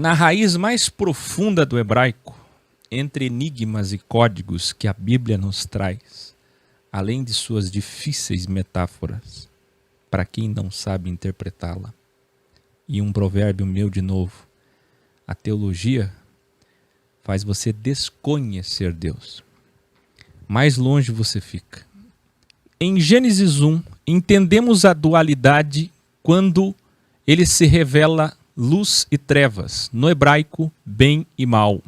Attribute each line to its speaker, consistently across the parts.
Speaker 1: Na raiz mais profunda do hebraico, entre enigmas e códigos que a Bíblia nos traz, além de suas difíceis metáforas, para quem não sabe interpretá-la, e um provérbio meu de novo, a teologia faz você desconhecer Deus. Mais longe você fica. Em Gênesis 1, entendemos a dualidade quando ele se revela luz e trevas, no hebraico, bem e mal.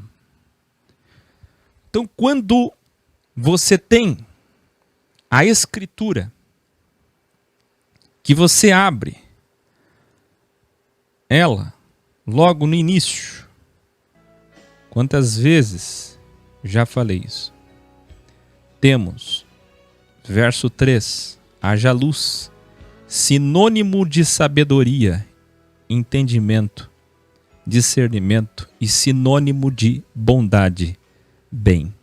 Speaker 1: Então, quando você tem a Escritura, que você abre ela logo no início, quantas vezes já falei isso? Temos, verso 3, haja luz, sinônimo de sabedoria, entendimento, discernimento e sinônimo de bondade, bem.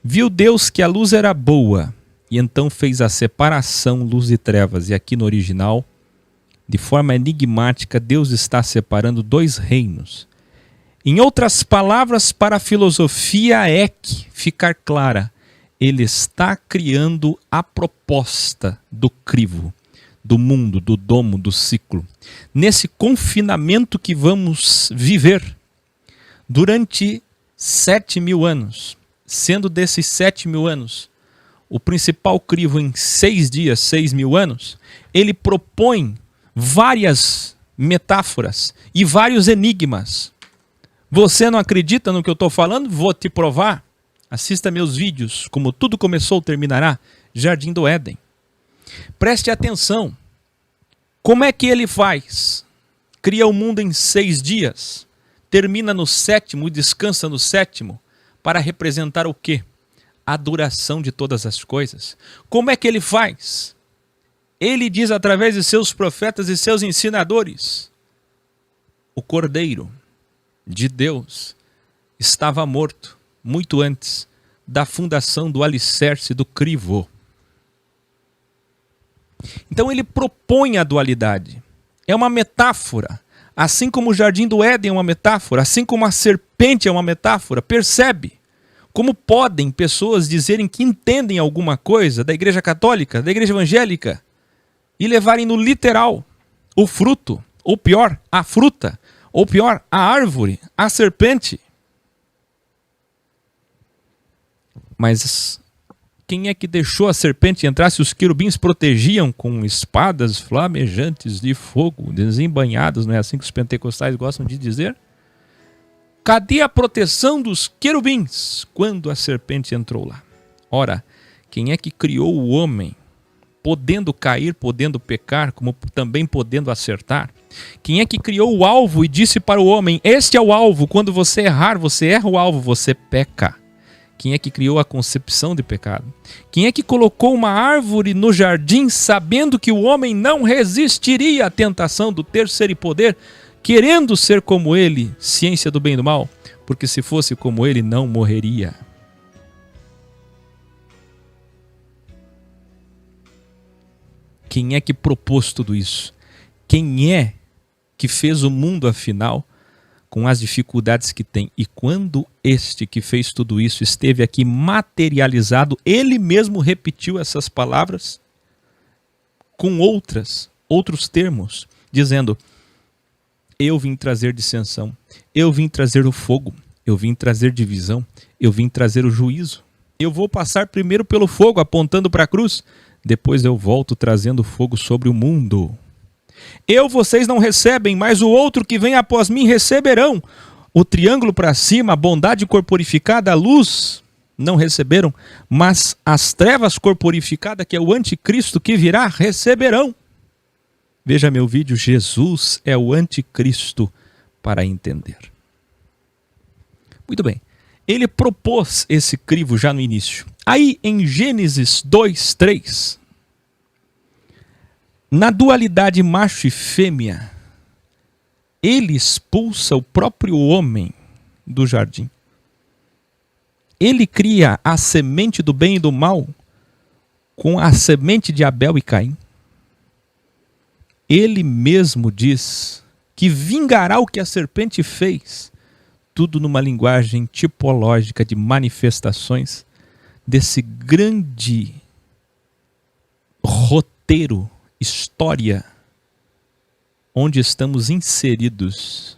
Speaker 1: Viu Deus que a luz era boa e então fez a separação luz e trevas. E aqui no original, de forma enigmática, Deus está separando dois reinos. Em outras palavras, para a filosofia ficar clara, ele está criando a proposta do crivo, do mundo, do domo, do ciclo. Nesse confinamento que vamos viver durante 7.000 anos, sendo desses 7.000 anos o principal crivo em 6 dias, 6.000 anos, ele propõe várias metáforas e vários enigmas. Você não acredita no que eu estou falando? Vou te provar. Assista meus vídeos, como tudo começou, terminará, Jardim do Éden. Preste atenção. Como é que ele faz? Cria o mundo em 6 dias, termina no 7º e descansa no 7º, para representar o quê? A duração de todas as coisas. Como é que ele faz? Ele diz através de seus profetas e seus ensinadores: o Cordeiro de Deus estava morto muito antes da fundação do alicerce do crivo. Então ele propõe a dualidade. É uma metáfora. Assim como o Jardim do Éden é uma metáfora, assim como a serpente é uma metáfora. Percebe? Como podem pessoas dizerem que entendem alguma coisa da Igreja Católica, da Igreja Evangélica, e levarem no literal o fruto, ou pior, a fruta, ou pior, a árvore, a serpente? Mas quem é que deixou a serpente entrar se os querubins protegiam com espadas flamejantes de fogo, desembanhadas, não é assim que os pentecostais gostam de dizer? Cadê a proteção dos querubins quando a serpente entrou lá? Ora, quem é que criou o homem, podendo cair, podendo pecar, como também podendo acertar? Quem é que criou o alvo e disse para o homem: este é o alvo, quando você errar, você erra o alvo, você peca? Quem é que criou a concepção de pecado? Quem é que colocou uma árvore no jardim sabendo que o homem não resistiria à tentação do ter, ser e poder, querendo ser como ele, ciência do bem e do mal? Porque se fosse como ele, não morreria. Quem é que propôs tudo isso? Quem é que fez o mundo, afinal, com as dificuldades que tem? E quando este que fez tudo isso esteve aqui materializado, ele mesmo repetiu essas palavras com outros termos, dizendo: eu vim trazer dissensão, eu vim trazer o fogo, eu vim trazer divisão, eu vim trazer o juízo. Eu vou passar primeiro pelo fogo, apontando para a cruz, depois eu volto trazendo fogo sobre o mundo. Vocês não recebem, mas o outro que vem após mim receberão. O triângulo para cima, a bondade corporificada, a luz, não receberam, mas as trevas corporificadas, que é o anticristo que virá, receberão. Veja meu vídeo, Jesus é o anticristo, para entender. Muito bem, ele propôs esse crivo já no início. Aí em Gênesis 2:3, na dualidade macho e fêmea, ele expulsa o próprio homem do jardim. Ele cria a semente do bem e do mal com a semente de Abel e Caim. Ele mesmo diz que vingará o que a serpente fez. Tudo numa linguagem tipológica de manifestações desse grande roteiro, história, onde estamos inseridos.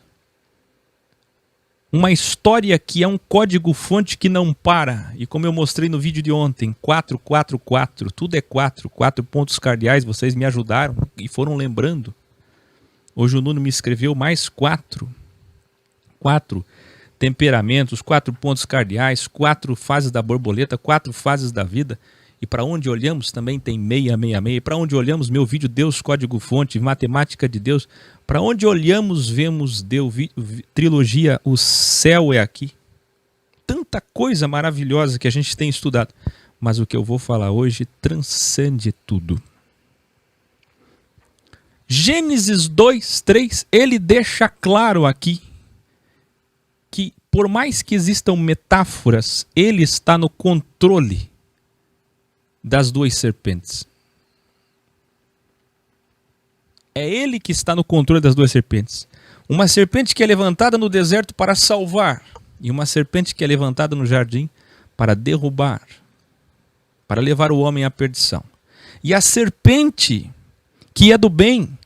Speaker 1: Uma história que é um código-fonte que não para. E como eu mostrei no vídeo de ontem, 444, tudo é 4 pontos cardeais, vocês me ajudaram e foram lembrando. Hoje o Nuno me escreveu mais 4 temperamentos, 4 pontos cardeais, 4 fases da borboleta, 4 fases da vida. E para onde olhamos também tem 666. Para onde olhamos, meu vídeo Deus, Código-Fonte, Matemática de Deus. Para onde olhamos, vemos Deus, trilogia O Céu é Aqui. Tanta coisa maravilhosa que a gente tem estudado. Mas o que eu vou falar hoje transcende tudo. Gênesis 2, 3, ele deixa claro aqui que por mais que existam metáforas, ele está no controle das 2 serpentes. É ele que está no controle das 2 serpentes. Uma serpente que é levantada no deserto para salvar, e uma serpente que é levantada no jardim para derrubar, para levar o homem à perdição. E a serpente que é do bem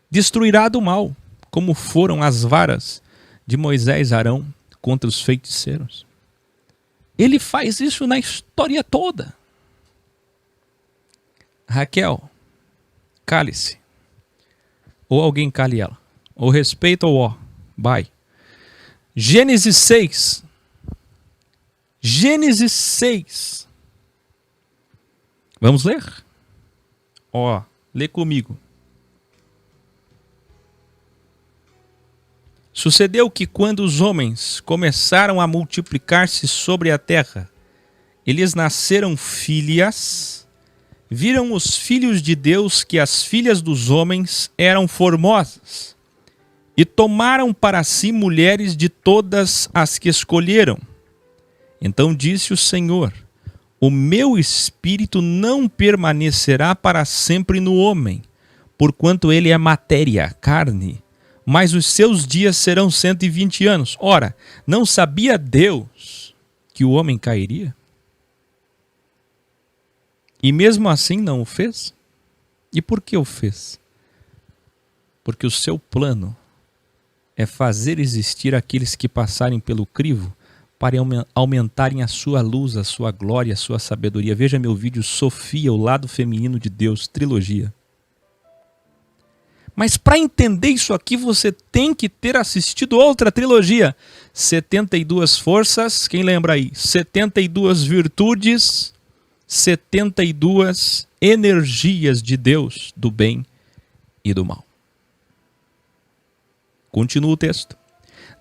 Speaker 1: destruirá do mal, como foram as varas de Moisés e Arão contra os feiticeiros. Ele faz isso na história toda. Raquel, cale-se. Ou alguém cale ela. Ou respeita ou ó. Bye. Gênesis 6. Gênesis 6. Vamos ler? Ó, lê comigo. Sucedeu que quando os homens começaram a multiplicar-se sobre a terra, eles nasceram filhas. Viram os filhos de Deus que as filhas dos homens eram formosas, e tomaram para si mulheres de todas as que escolheram. Então disse o Senhor: o meu espírito não permanecerá para sempre no homem, porquanto ele é matéria, carne, mas os seus dias serão 120 anos. Ora, não sabia Deus que o homem cairia? E mesmo assim não o fez? E por que o fez? Porque o seu plano é fazer existir aqueles que passarem pelo crivo para aumentarem a sua luz, a sua glória, a sua sabedoria. Veja meu vídeo Sofia, o lado feminino de Deus, trilogia. Mas para entender isso aqui, você tem que ter assistido outra trilogia. 72 forças, quem lembra aí? 72 virtudes, 72 energias de Deus, do bem e do mal. Continua o texto.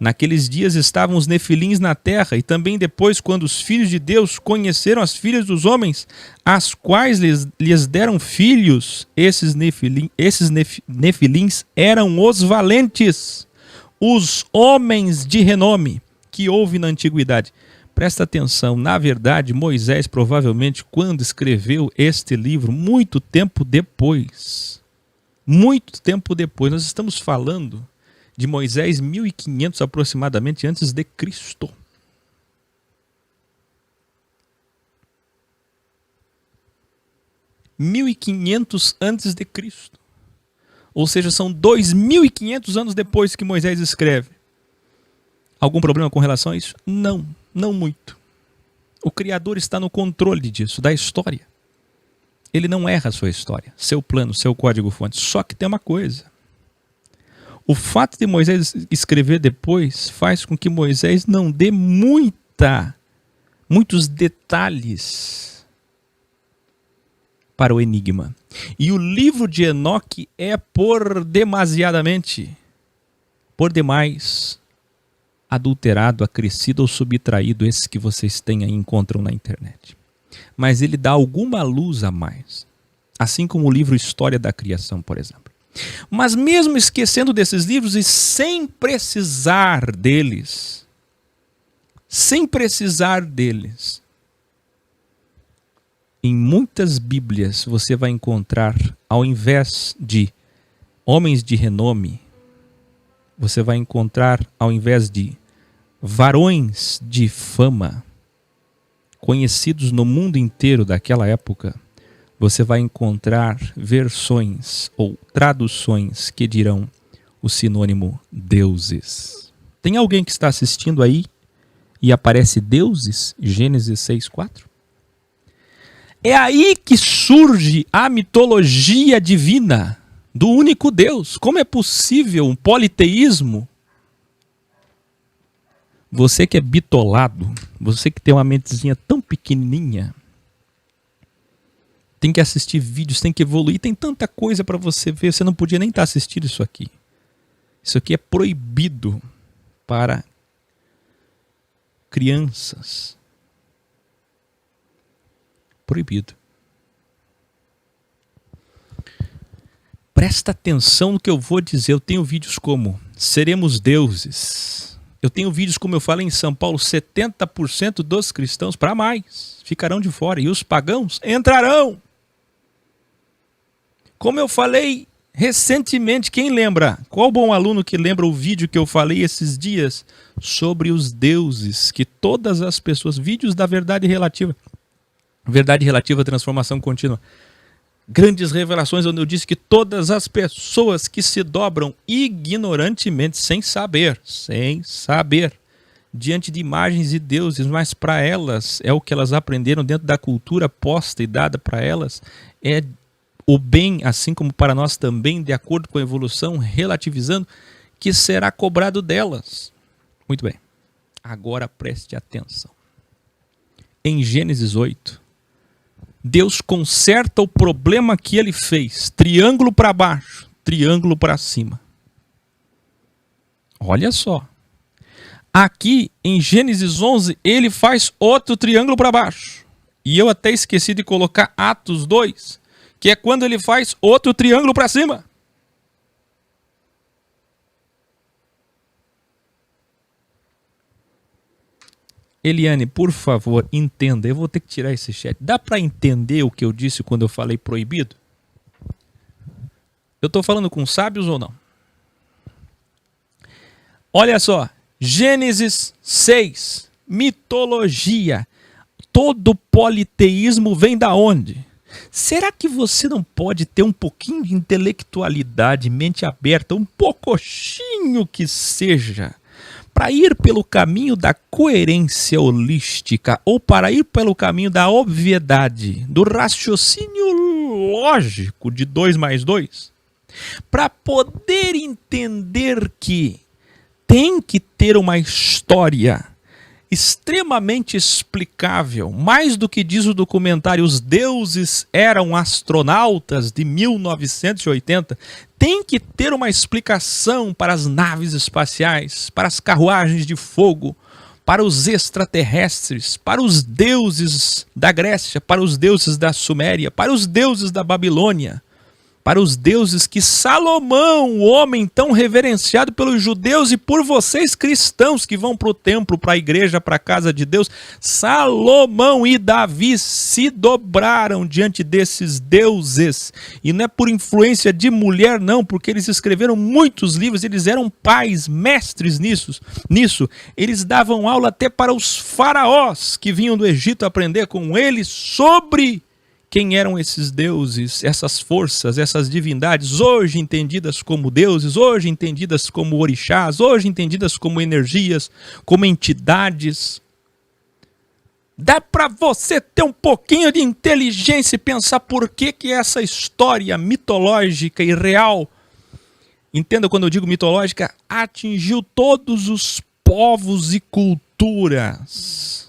Speaker 1: Naqueles dias estavam os nefilins na terra, e também depois, quando os filhos de Deus conheceram as filhas dos homens, as quais lhes deram filhos, esses nefilins eram os valentes, os homens de renome que houve na antiguidade. Presta atenção, na verdade, Moisés provavelmente, quando escreveu este livro, muito tempo depois, nós estamos falando de Moisés 1500 aproximadamente antes de Cristo. (1500 antes de Cristo). Ou seja, são 2500 anos depois que Moisés escreve. Algum problema com relação a isso? Não, não muito. O Criador está no controle disso, da história. Ele não erra a sua história, seu plano, seu código-fonte. Só que tem uma coisa. O fato de Moisés escrever depois faz com que Moisés não dê muitos detalhes para o enigma. E o livro de Enoque é por demais adulterado, acrescido ou subtraído, esses que vocês têm aí, encontram na internet. Mas ele dá alguma luz a mais. Assim como o livro História da Criação, por exemplo. Mas mesmo esquecendo desses livros e sem precisar deles, em muitas Bíblias você vai encontrar, ao invés de homens de renome, você vai encontrar, ao invés de varões de fama, conhecidos no mundo inteiro daquela época, você vai encontrar versões ou traduções que dirão o sinônimo deuses. Tem alguém que está assistindo aí e aparece deuses? Gênesis 6:4? É aí que surge a mitologia divina do único Deus. Como é possível um politeísmo? Você que é bitolado, você que tem uma mentezinha tão pequenininha, tem que assistir vídeos, tem que evoluir, tem tanta coisa para você ver, você não podia nem estar assistindo isso aqui. Isso aqui é proibido para crianças. Proibido. Presta atenção no que eu vou dizer. Eu tenho vídeos como Seremos Deuses. Eu tenho vídeos, como eu falei em São Paulo, 70% dos cristãos, para mais, ficarão de fora. E os pagãos entrarão. Como eu falei recentemente, quem lembra? Qual bom aluno que lembra o vídeo que eu falei esses dias sobre os deuses, que todas as pessoas, vídeos da verdade relativa, transformação contínua, grandes revelações, onde eu disse que todas as pessoas que se dobram ignorantemente, sem saber, diante de imagens de deuses, mas para elas é o que elas aprenderam dentro da cultura posta e dada para elas, é o bem, assim como para nós também, de acordo com a evolução, relativizando, que será cobrado delas. Muito bem, agora preste atenção. Em Gênesis 8, Deus conserta o problema que ele fez. Triângulo para baixo, triângulo para cima. Olha só. Aqui em Gênesis 11, ele faz outro triângulo para baixo. E eu até esqueci de colocar Atos 2, que é quando ele faz outro triângulo para cima. Eliane, por favor, entenda. Eu vou ter que tirar esse chat. Dá para entender o que eu disse quando eu falei proibido? Eu estou falando com sábios ou não? Olha só. Gênesis 6. Mitologia. Todo politeísmo vem da onde? Será que você não pode ter um pouquinho de intelectualidade, mente aberta, um pouquinho que seja, para ir pelo caminho da coerência holística ou para ir pelo caminho da obviedade, do raciocínio lógico de 2 mais 2, para poder entender que tem que ter uma história extremamente explicável, mais do que diz o documentário Os Deuses Eram Astronautas, de 1980, tem que ter uma explicação para as naves espaciais, para as carruagens de fogo, para os extraterrestres, para os deuses da Grécia, para os deuses da Suméria, para os deuses da Babilônia, para os deuses que Salomão, o homem tão reverenciado pelos judeus e por vocês cristãos que vão para o templo, para a igreja, para a casa de Deus, Salomão e Davi se dobraram diante desses deuses. E não é por influência de mulher não, porque eles escreveram muitos livros, eles eram pais, mestres nisso. Eles davam aula até para os faraós que vinham do Egito aprender com eles sobre quem eram esses deuses, essas forças, essas divindades, hoje entendidas como deuses, hoje entendidas como orixás, hoje entendidas como energias, como entidades. Dá para você ter um pouquinho de inteligência e pensar por que essa história mitológica e real, entenda quando eu digo mitológica, atingiu todos os povos e culturas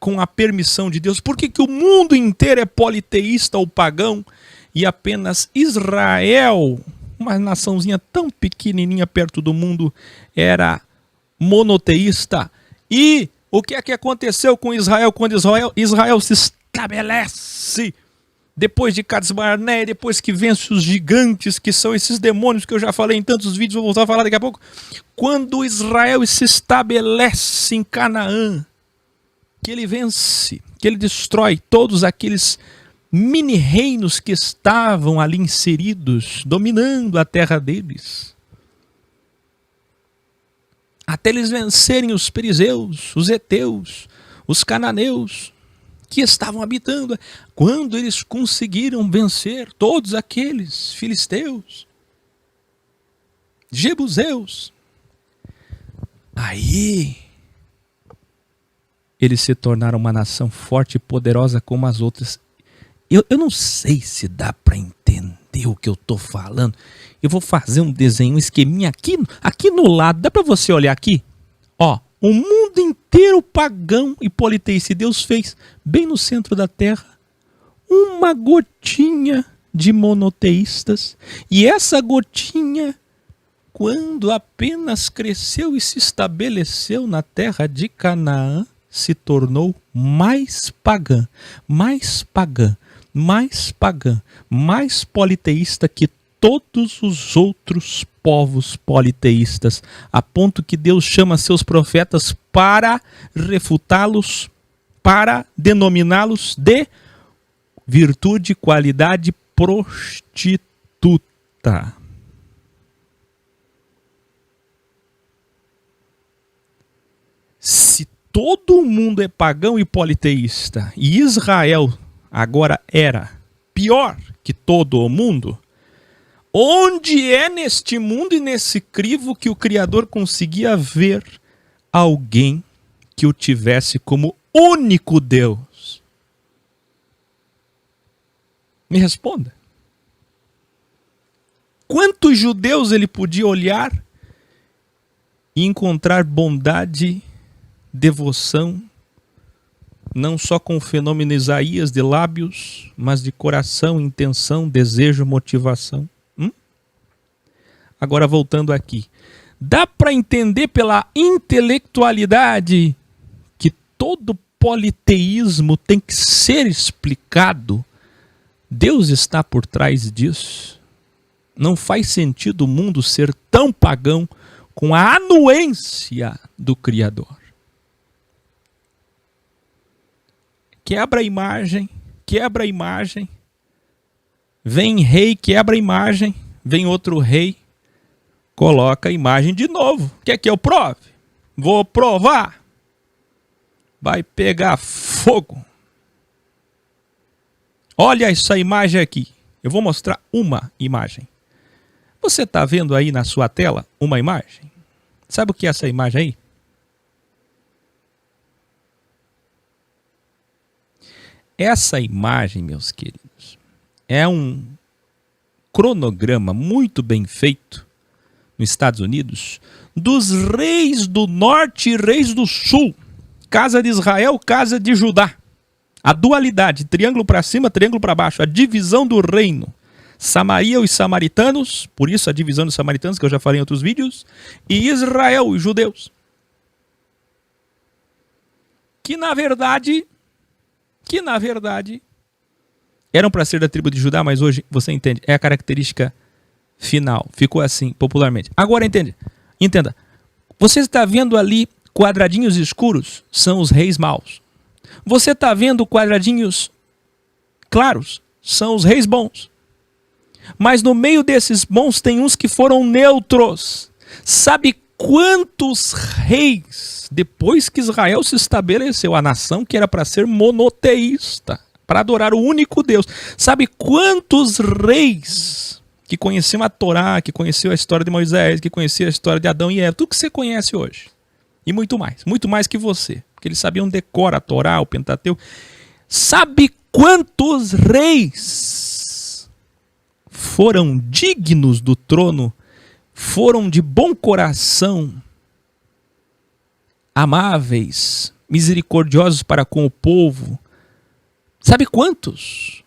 Speaker 1: com a permissão de Deus. Por que o mundo inteiro é politeísta ou pagão e apenas Israel, uma naçãozinha tão pequenininha perto do mundo, era monoteísta? E o que é que aconteceu com Israel quando Israel se estabelece depois de Cades Barnea, depois que vence os gigantes, que são esses demônios que eu já falei em tantos vídeos, vou voltar a falar daqui a pouco. Quando Israel se estabelece em Canaã, que ele vence, que ele destrói todos aqueles mini-reinos que estavam ali inseridos, dominando a terra deles. até eles vencerem os perizeus, os heteus, os cananeus que estavam habitando. Quando eles conseguiram vencer todos aqueles filisteus, jebuseus, aí eles se tornaram uma nação forte e poderosa como as outras. Eu não sei se dá para entender o que eu estou falando. Eu vou fazer um desenho, um esqueminha aqui no lado. Dá para você olhar aqui? Ó, o mundo inteiro pagão e politeísta. Deus fez bem no centro da terra uma gotinha de monoteístas. E essa gotinha, quando apenas cresceu e se estabeleceu na terra de Canaã, se tornou mais pagã, mais pagã, mais pagã, mais politeísta que todos os outros povos politeístas, a ponto que Deus chama seus profetas para refutá-los, para denominá-los de virtude, qualidade prostituta. Se todo mundo é pagão e politeísta, e Israel agora era pior que todo o mundo, onde é neste mundo e nesse crivo que o Criador conseguia ver alguém que o tivesse como único Deus? Me responda. Quantos judeus ele podia olhar e encontrar bondade, devoção, não só com o fenômeno Isaías de lábios, mas de coração, intenção, desejo, motivação? Agora voltando aqui, dá para entender pela intelectualidade que todo politeísmo tem que ser explicado? Deus está por trás disso. Não faz sentido o mundo ser tão pagão com a anuência do Criador. Quebra a imagem, quebra a imagem. Vem rei, quebra a imagem. Vem outro rei, coloca a imagem de novo. Quer que eu prove? Vou provar. Vai pegar fogo. Olha essa imagem aqui. Eu vou mostrar uma imagem. Você está vendo aí na sua tela uma imagem? Sabe o que é essa imagem aí? Essa imagem, meus queridos, é um cronograma muito bem feito nos Estados Unidos dos reis do norte e reis do sul. Casa de Israel, casa de Judá. A dualidade, triângulo para cima, triângulo para baixo. A divisão do reino. Samaria, os samaritanos, por isso a divisão dos samaritanos, que eu já falei em outros vídeos. E Israel, os judeus. Que na verdade, eram para ser da tribo de Judá, mas hoje, você entende, é a característica final. Ficou assim, popularmente. Agora entenda. Você está vendo ali quadradinhos escuros? São os reis maus. Você está vendo quadradinhos claros? São os reis bons. Mas no meio desses bons tem uns que foram neutros. Sabe quantos reis, depois que Israel se estabeleceu, a nação que era para ser monoteísta, para adorar o único Deus, sabe quantos reis que conheciam a Torá, que conheciam a história de Moisés, que conheciam a história de Adão e Eva, tudo que você conhece hoje, e muito mais que você, porque eles sabiam decorar a Torá, o Pentateuco. Sabe quantos reis foram dignos do trono, foram de bom coração, amáveis, misericordiosos para com o povo? Sabe quantos?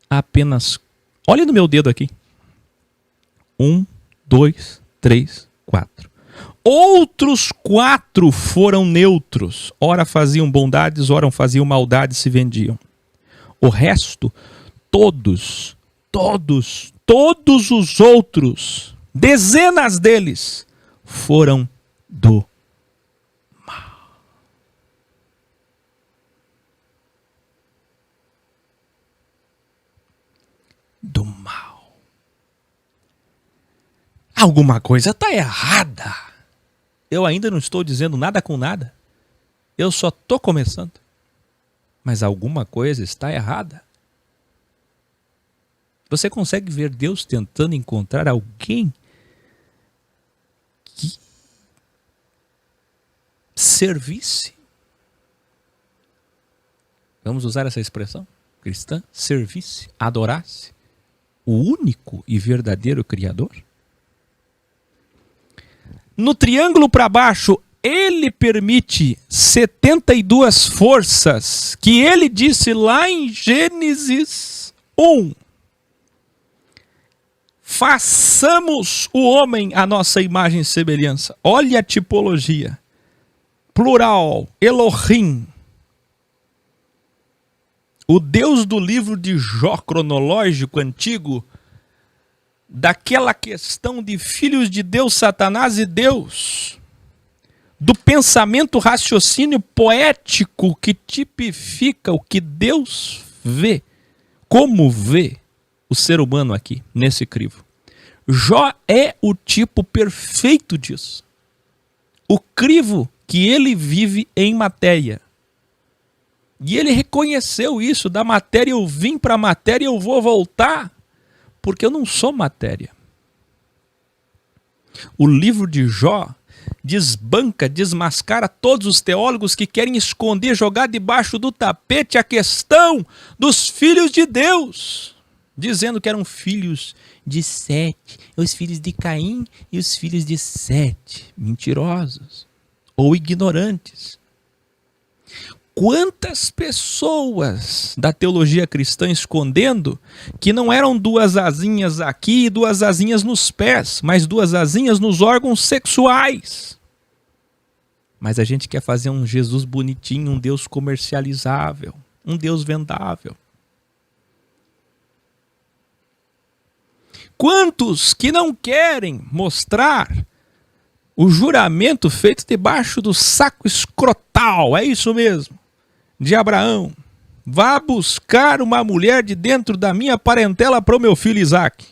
Speaker 1: Apenas, olha no meu dedo aqui. 1, 2, 3, 4. Outros 4 foram neutros. Ora faziam bondades, ora faziam maldades, se vendiam. O resto, todos os outros, dezenas deles, foram do mal. Do mal. Alguma coisa está errada. Eu ainda não estou dizendo nada com nada. Eu só estou começando. Mas alguma coisa está errada. Você consegue ver Deus tentando encontrar alguém que servisse? Vamos usar essa expressão cristã? Servisse, adorasse o único e verdadeiro Criador? No triângulo para baixo, ele permite 72 forças que ele disse lá em Gênesis 1. Façamos o homem à nossa imagem e semelhança. Olha a tipologia. Plural, Elohim. O Deus do livro de Jó cronológico antigo, daquela questão de filhos de Deus, Satanás e Deus, do pensamento raciocínio poético que tipifica o que Deus vê, como vê o ser humano aqui, nesse crivo. Jó é o tipo perfeito disso. O crivo que ele vive em matéria. E ele reconheceu isso, da matéria eu vim para a matéria, eu vou voltar, porque eu não sou matéria. O livro de Jó desbanca, desmascara todos os teólogos que querem esconder, jogar debaixo do tapete a questão dos filhos de Deus, dizendo que eram filhos de Sete, os filhos de Caim e os filhos de Sete, mentirosos ou ignorantes. Quantas pessoas da teologia cristã escondendo que não eram duas asinhas aqui e duas asinhas nos pés, mas duas asinhas nos órgãos sexuais. Mas a gente quer fazer um Jesus bonitinho, um Deus comercializável, um Deus vendável. Quantos que não querem mostrar o juramento feito debaixo do saco escrotal, é isso mesmo, de Abraão. Vá buscar uma mulher de dentro da minha parentela para o meu filho Isaac.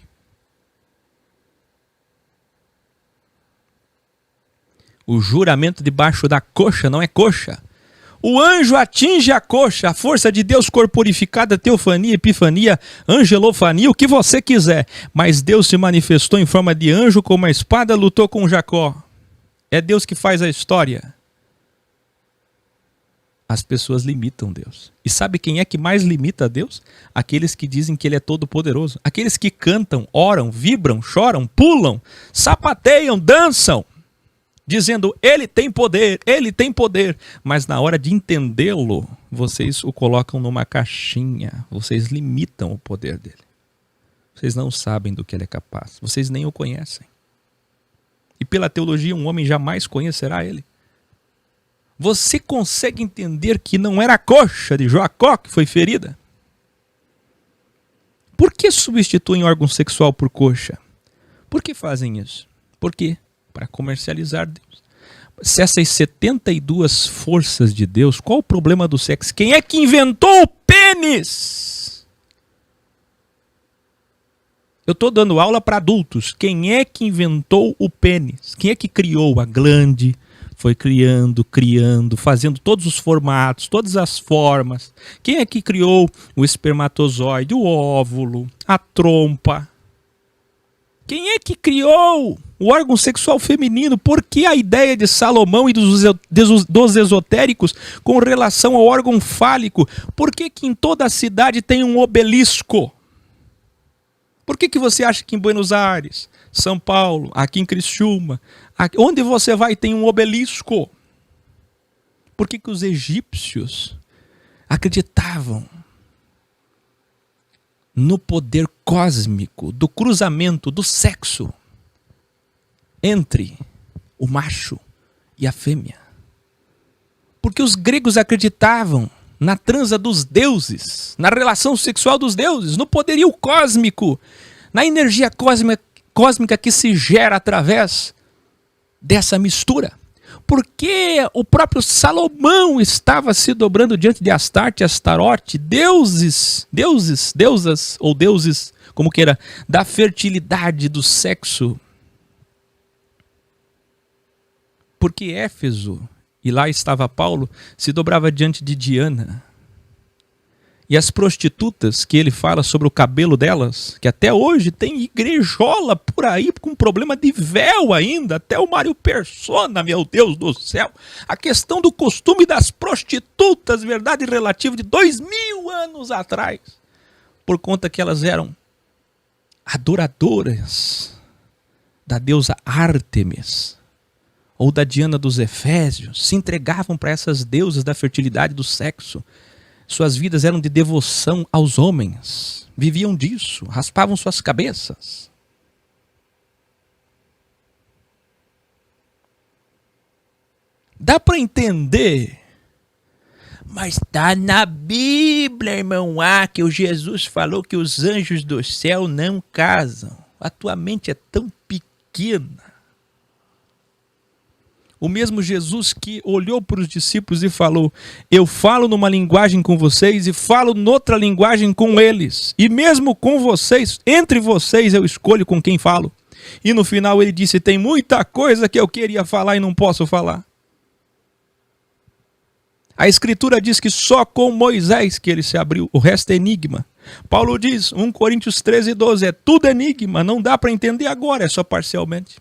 Speaker 1: O juramento debaixo da coxa não é coxa. O anjo atinge a coxa, a força de Deus corporificada, teofania, epifania, angelofania, o que você quiser. Mas Deus se manifestou em forma de anjo com uma espada, lutou com Jacó. É Deus que faz a história. As pessoas limitam Deus. E sabe quem é que mais limita Deus? Aqueles que dizem que Ele é todo poderoso. Aqueles que cantam, oram, vibram, choram, pulam, sapateiam, dançam, dizendo, Ele tem poder, Ele tem poder. Mas na hora de entendê-lo, vocês o colocam numa caixinha. Vocês limitam o poder dele. Vocês não sabem do que ele é capaz. Vocês nem o conhecem. E pela teologia, um homem jamais conhecerá ele. Você consegue entender que não era a coxa de Jacó que foi ferida? Por que substituem órgão sexual por coxa? Por que fazem isso? Por quê? Para comercializar Deus. Se essas 72 forças de Deus, qual o problema do sexo? Quem é que inventou o pênis? Eu estou dando aula para adultos. Quem é que inventou o pênis? Quem é que criou a glande? Foi criando, fazendo todos os formatos, todas as formas. Quem é que criou o espermatozoide, o óvulo, a trompa? Quem é que criou o órgão sexual feminino? Por que a ideia de Salomão e dos esotéricos com relação ao órgão fálico? Por que em toda a cidade tem um obelisco? Por que você acha que em Buenos Aires, São Paulo, aqui em Criciúma, onde você vai tem um obelisco? Por que os egípcios acreditavam no poder cósmico do cruzamento, do sexo entre o macho e a fêmea? Porque os gregos acreditavam na transa dos deuses, na relação sexual dos deuses, no poderio cósmico, na energia cósmica que se gera através dessa mistura. Porque o próprio Salomão estava se dobrando diante de Astarte, Astarote, deusas, ou deuses, como queira, da fertilidade, do sexo. Porque Éfeso, e lá estava Paulo, se dobrava diante de Diana. E as prostitutas, que ele fala sobre o cabelo delas, que até hoje tem igrejola por aí com problema de véu ainda, até o Mário Persona, meu Deus do céu. A questão do costume das prostitutas, verdade relativa de 2000 anos atrás, por conta que elas eram adoradoras da deusa Ártemis, ou da Diana dos Efésios, se entregavam para essas deusas da fertilidade e do sexo. Suas vidas eram de devoção aos homens. Viviam disso, raspavam suas cabeças. Dá para entender? Mas está na Bíblia, irmão, que o Jesus falou que os anjos do céu não casam. A tua mente é tão pequena. O mesmo Jesus que olhou para os discípulos e falou: eu falo numa linguagem com vocês e falo noutra linguagem com eles. E mesmo com vocês, entre vocês eu escolho com quem falo. E no final ele disse: tem muita coisa que eu queria falar e não posso falar. A Escritura diz que só com Moisés que ele se abriu, o resto é enigma. Paulo diz, 1 Coríntios 13:12, é tudo enigma, não dá para entender agora, é só parcialmente.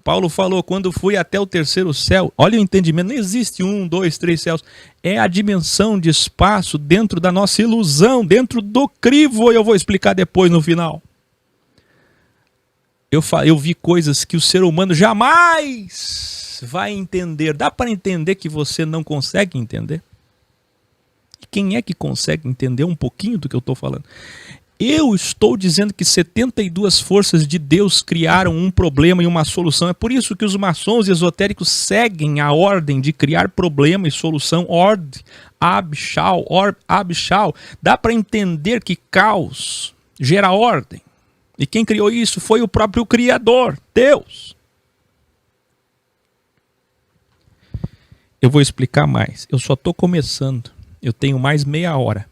Speaker 1: Paulo falou, quando fui até o terceiro céu, olha o entendimento, não existe 1, 2, 3 céus. É a dimensão de espaço dentro da nossa ilusão, dentro do crivo, eu vou explicar depois no final. Eu vi coisas que o ser humano jamais vai entender. Dá para entender que você não consegue entender? E quem é que consegue entender um pouquinho do que eu estou falando? Eu estou dizendo que 72 forças de Deus criaram um problema e uma solução. É por isso que os maçons e esotéricos seguem a ordem de criar problema e solução. Ordem, Abshal. Dá para entender que caos gera ordem. E quem criou isso foi o próprio Criador, Deus. Eu vou explicar mais. Eu só estou começando. Eu tenho mais meia hora.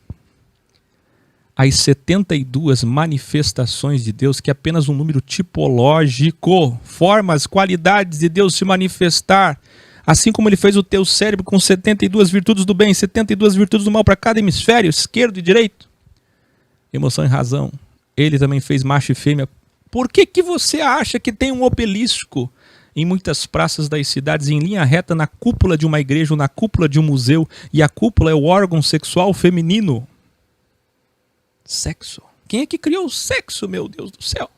Speaker 1: As 72 manifestações de Deus, que é apenas um número tipológico, formas, qualidades de Deus se manifestar, assim como ele fez o teu cérebro com 72 virtudes do bem, 72 virtudes do mal para cada hemisfério, esquerdo e direito, emoção e razão. Ele também fez macho e fêmea. Por que que você acha que tem um obelisco em muitas praças das cidades em linha reta na cúpula de uma igreja ou na cúpula de um museu, e a cúpula é o órgão sexual feminino? Sexo. Quem é que criou o sexo, meu Deus do céu?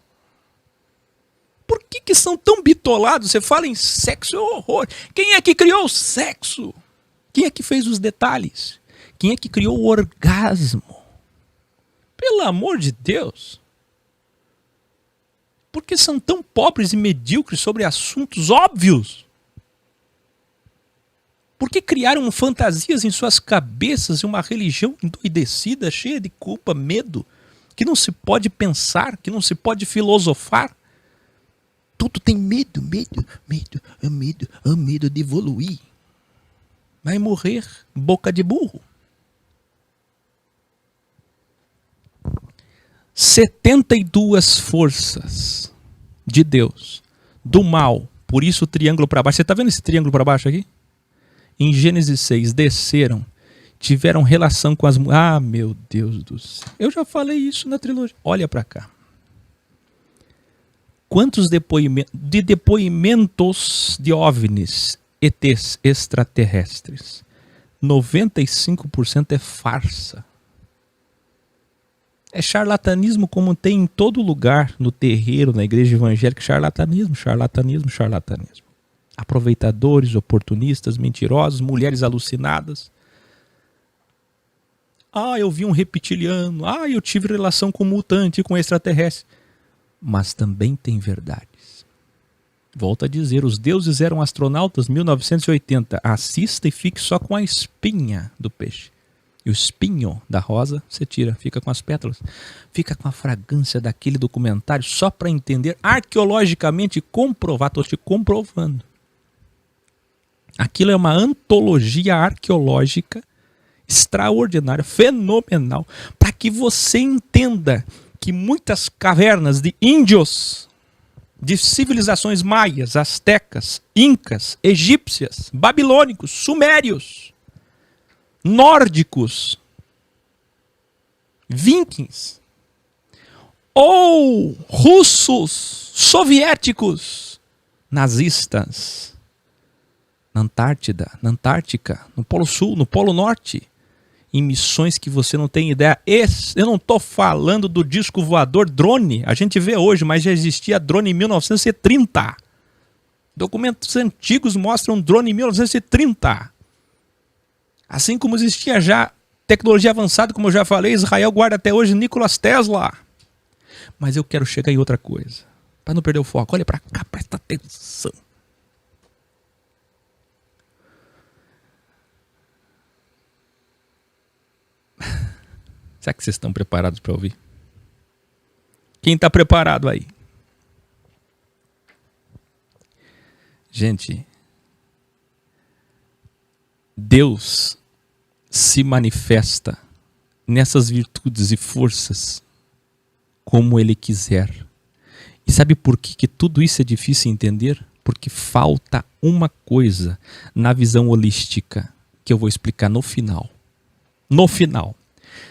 Speaker 1: Por que são tão bitolados? Você fala em sexo, é um horror. Quem é que criou o sexo? Quem é que fez os detalhes? Quem é que criou o orgasmo? Pelo amor de Deus. Por que são tão pobres e medíocres sobre assuntos óbvios? Por que criaram fantasias em suas cabeças e uma religião endoidecida, cheia de culpa, medo, que não se pode pensar, que não se pode filosofar? Tudo tem medo de evoluir. Vai morrer boca de burro. 72 forças de Deus, do mal, por isso o triângulo para baixo. Você está vendo esse triângulo para baixo aqui? Em Gênesis 6, desceram, tiveram relação com as... Ah, meu Deus do céu. Eu já falei isso na trilogia. Olha para cá. Quantos depoimentos de OVNIs, ETs, extraterrestres? 95% é farsa. É charlatanismo como tem em todo lugar, no terreiro, na igreja evangélica. Charlatanismo. Aproveitadores, oportunistas, mentirosos, mulheres alucinadas. Ah, eu vi um reptiliano. Ah, eu tive relação com mutante, com extraterrestre. Mas também tem verdades. Volto a dizer, os deuses eram astronautas 1980. Assista e fique só com a espinha do peixe. E o espinho da rosa você tira, fica com as pétalas. Fica com a fragrância daquele documentário só para entender, arqueologicamente comprovar. Estou te comprovando. Aquilo é uma antologia arqueológica extraordinária, fenomenal, para que você entenda que muitas cavernas de índios de civilizações maias, astecas, incas, egípcias, babilônicos, sumérios, nórdicos, vikings, ou russos, soviéticos, nazistas, na Antártida, na Antártica, no Polo Sul, no Polo Norte, em missões que você não tem ideia. Eu não estou falando do disco voador drone, a gente vê hoje, mas já existia drone em 1930. Documentos antigos mostram drone em 1930. Assim como existia já tecnologia avançada, como eu já falei, Israel guarda até hoje Nikola Tesla. Mas eu quero chegar em outra coisa, para não perder o foco. Olha para cá, presta atenção. Será que vocês estão preparados para ouvir? Quem está preparado aí? Gente, Deus se manifesta nessas virtudes e forças como Ele quiser. E sabe por que tudo isso é difícil entender? Porque falta uma coisa na visão holística que eu vou explicar no final. No final.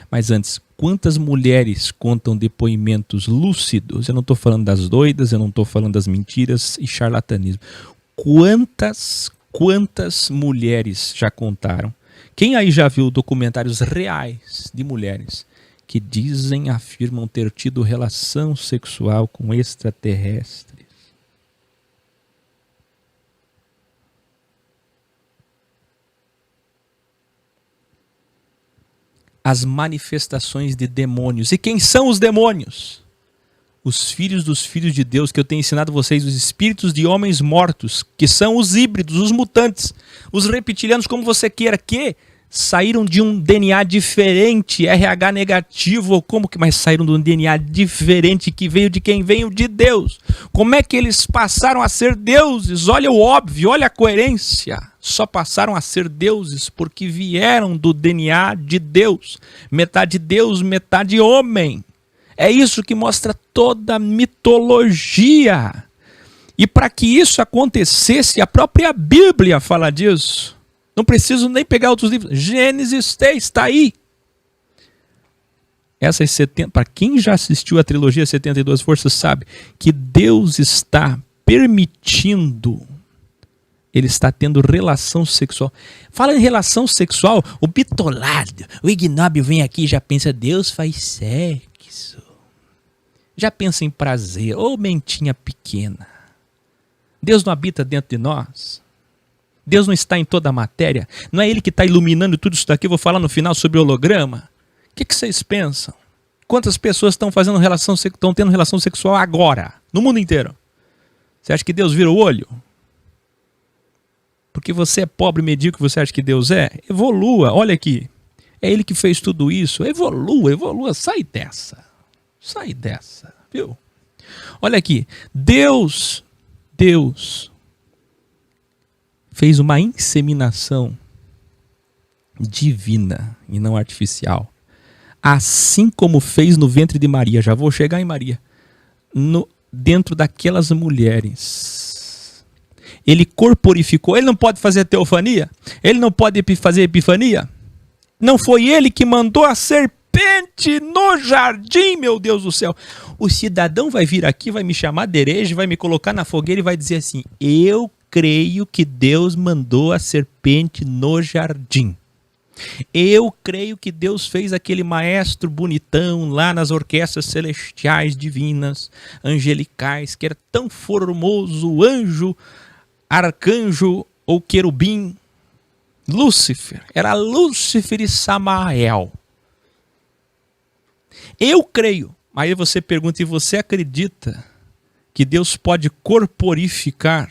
Speaker 1: Mas antes, quantas mulheres contam depoimentos lúcidos? Eu não estou falando das doidas, eu não estou falando das mentiras e charlatanismo. Quantas mulheres já contaram? Quem aí já viu documentários reais de mulheres que dizem, afirmam ter tido relação sexual com extraterrestres? As manifestações de demônios. E quem são os demônios? Os filhos dos filhos de Deus, que eu tenho ensinado vocês, os espíritos de homens mortos, que são os híbridos, os mutantes, os reptilianos, como você queira, que saíram de um DNA diferente, RH negativo, ou como que, mas saíram de um DNA diferente, que veio de quem? Veio de Deus. Como é que eles passaram a ser deuses? Olha o óbvio, olha a coerência. Só passaram a ser deuses porque vieram do DNA de Deus. Metade Deus, metade homem. É isso que mostra toda a mitologia. E para que isso acontecesse, a própria Bíblia fala disso. Não preciso nem pegar outros livros. Gênesis 3 está aí. Essas 70, para quem já assistiu a trilogia 72 Forças sabe que Deus está permitindo, Ele está tendo relação sexual. Fala em relação sexual, o bitolado, o ignóbil vem aqui e já pensa, Deus faz sexo. Já pensa em prazer, ou mentinha pequena. Deus não habita dentro de nós. Deus não está em toda a matéria. Não é Ele que está iluminando tudo isso daqui. Eu vou falar no final sobre holograma. O que vocês pensam? Quantas pessoas estão tendo relação sexual agora, no mundo inteiro? Você acha que Deus vira o olho? Porque você é pobre e medíocre, você acha que Deus é? Evolua, olha aqui. É Ele que fez tudo isso. Evolua, sai dessa, viu? Olha aqui, Deus fez uma inseminação divina e não artificial. Assim como fez no ventre de Maria, já vou chegar em Maria, dentro daquelas mulheres. Ele corporificou, ele não pode fazer teofania? Ele não pode fazer epifania? Não foi ele que mandou a serpente no jardim, meu Deus do céu? O cidadão vai vir aqui, vai me chamar de herege, vai me colocar na fogueira e vai dizer assim, eu creio que Deus mandou a serpente no jardim. Eu creio que Deus fez aquele maestro bonitão lá nas orquestras celestiais divinas, angelicais, que era tão formoso, anjo, arcanjo ou querubim. Lúcifer, era Lúcifer e Samael. Eu creio. Aí você pergunta, e você acredita que Deus pode corporificar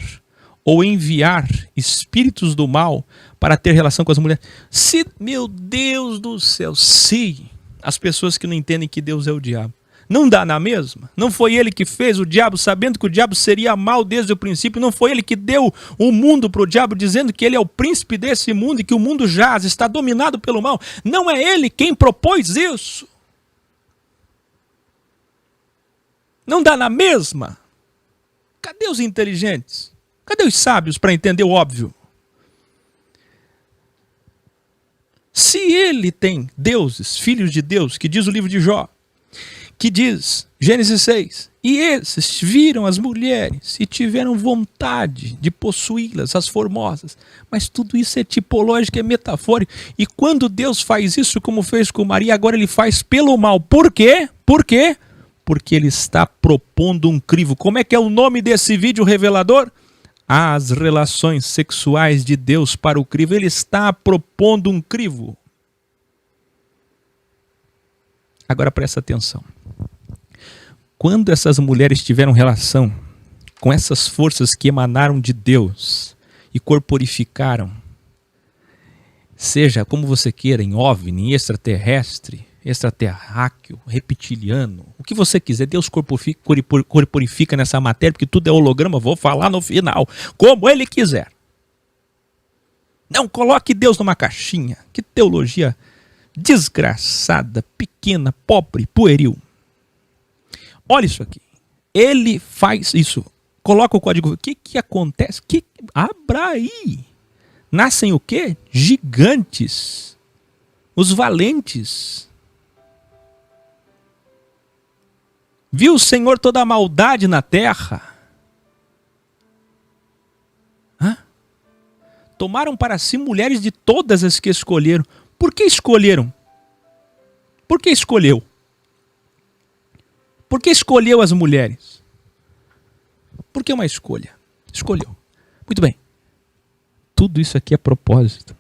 Speaker 1: ou enviar espíritos do mal para ter relação com as mulheres? Se, meu Deus do céu, se as pessoas que não entendem que Deus é o diabo, não dá na mesma? Não foi ele que fez o diabo, sabendo que o diabo seria mal desde o princípio? Não foi ele que deu o mundo para o diabo, dizendo que ele é o príncipe desse mundo e que o mundo jaz, está dominado pelo mal? Não é ele quem propôs isso? Não dá na mesma? Cadê os inteligentes? Cadê os sábios para entender o óbvio? Se ele tem deuses, filhos de Deus, que diz o livro de Jó, que diz, Gênesis 6, e esses viram as mulheres e tiveram vontade de possuí-las, as formosas. Mas tudo isso é tipológico, é metafórico. E quando Deus faz isso, como fez com Maria, agora ele faz pelo mal. Por quê? Por quê? Porque ele está propondo um crivo. Como é que é o nome desse vídeo revelador? As relações sexuais de Deus para o crivo. Ele está propondo um crivo. Agora presta atenção. Quando essas mulheres tiveram relação com essas forças que emanaram de Deus e corporificaram, seja como você queira, em OVNI, extraterrestre, extraterráqueo, reptiliano, o que você quiser, Deus corporifica nessa matéria, porque tudo é holograma, vou falar no final, como ele quiser. Não coloque Deus numa caixinha. Que teologia desgraçada, pequena, pobre, pueril. Olha isso aqui. Ele faz isso. Coloca o código. O que acontece? Abra aí. Nascem o quê? Gigantes. Os valentes. Viu o Senhor toda a maldade na terra? Tomaram para si mulheres de todas as que escolheram. Por que escolheram? Por que escolheu? Por que escolheu as mulheres? Por que uma escolha? Escolheu. Muito bem. Tudo isso aqui é propósito.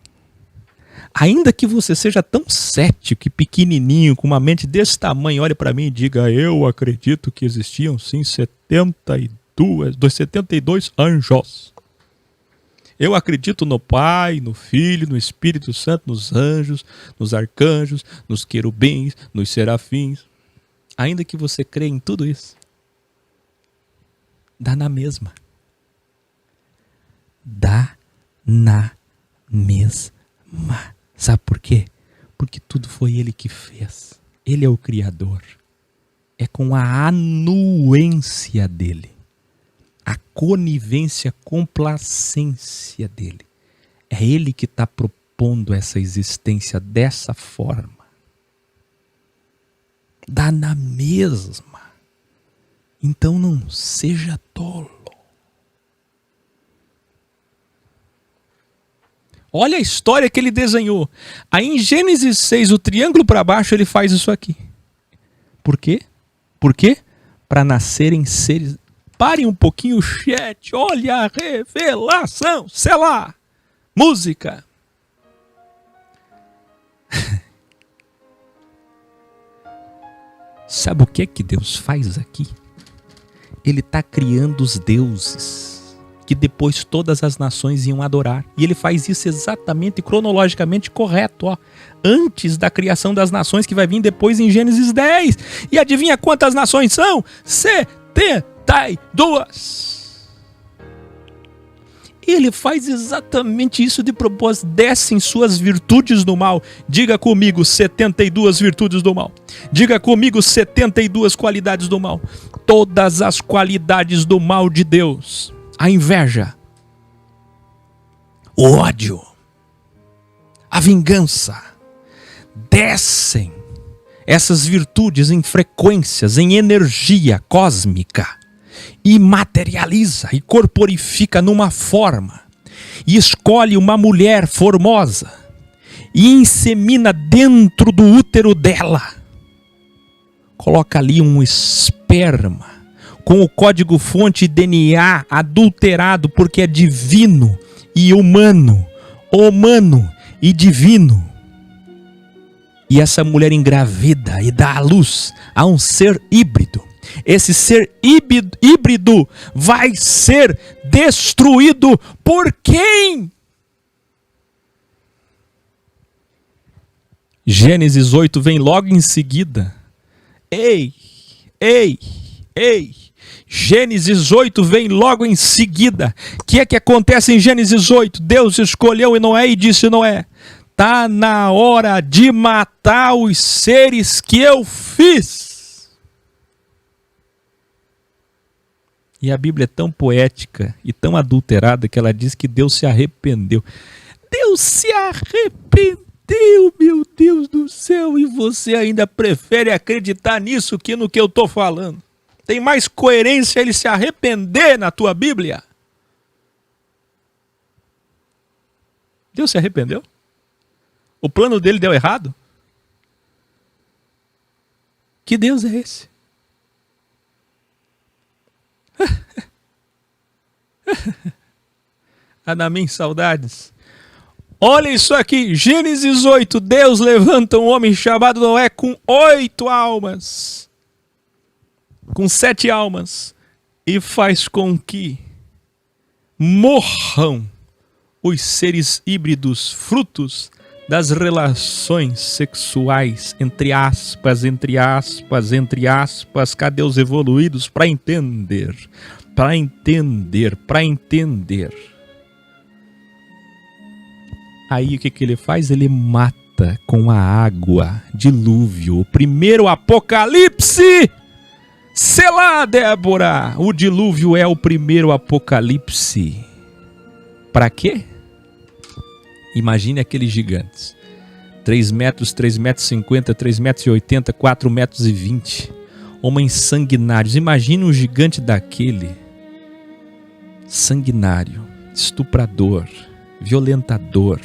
Speaker 1: Ainda que você seja tão cético e pequenininho, com uma mente desse tamanho, olhe para mim e diga, eu acredito que existiam sim 72 anjos. Eu acredito no Pai, no Filho, no Espírito Santo, nos anjos, nos arcanjos, nos querubins, nos serafins. Ainda que você crê em tudo isso, dá na mesma. Dá na mesma. Sabe por quê? Porque tudo foi ele que fez. Ele é o Criador. É com a anuência dele. A conivência, complacência dele. É ele que está propondo essa existência dessa forma. Dá na mesma. Então não seja tolo. Olha a história que ele desenhou. Aí em Gênesis 6, o triângulo para baixo, ele faz isso aqui. Por quê? Por quê? Para nascerem seres... Parem um pouquinho o chat. Olha a revelação. Sei lá. Música. Sabe o que é que Deus faz aqui? Ele está criando os deuses que depois todas as nações iam adorar. E ele faz isso exatamente e cronologicamente correto. Ó. Antes da criação das nações, que vai vir depois em Gênesis 10. E adivinha quantas nações são? 72. Ele faz exatamente isso de propósito. Descem suas virtudes do mal. Diga comigo, 72 virtudes do mal. Diga comigo, 72 qualidades do mal. Todas as qualidades do mal de Deus. A inveja, o ódio, a vingança. Descem essas virtudes em frequências, em energia cósmica. E materializa e corporifica numa forma. E escolhe uma mulher formosa. E insemina dentro do útero dela. Coloca ali um esperma. Com o código-fonte DNA adulterado, porque é divino e humano. Humano e divino. E essa mulher engravida e dá à luz a um ser híbrido. Esse ser híbrido vai ser destruído por quem? Gênesis 8 vem logo em seguida. Ei. Gênesis 8 vem logo em seguida. O que é que acontece em Gênesis 8? Deus escolheu Noé e disse: Noé, tá na hora de matar os seres que eu fiz. E a Bíblia é tão poética e tão adulterada que ela diz que Deus se arrependeu. Deus se arrependeu, meu Deus do céu, e você ainda prefere acreditar nisso que no que eu estou falando. Tem mais coerência ele se arrepender na tua Bíblia? Deus se arrependeu? O plano dele deu errado? Que Deus é esse? Anamim, saudades. Olha isso aqui, Gênesis 8, Deus levanta um homem chamado Noé com 8 almas, com 7 almas, e faz com que morram os seres híbridos, frutos das relações sexuais, entre aspas, cadê os evoluídos para entender? Aí o que ele faz? Ele mata com a água, dilúvio, o primeiro apocalipse. Selá, Débora, o dilúvio é o primeiro apocalipse. Para quê? Imagine aqueles gigantes. 3 metros, 3 metros e 50, 3 metros e 80, 4 metros e 20. Homens sanguinários. Imagine um gigante daquele. Sanguinário, estuprador, violentador,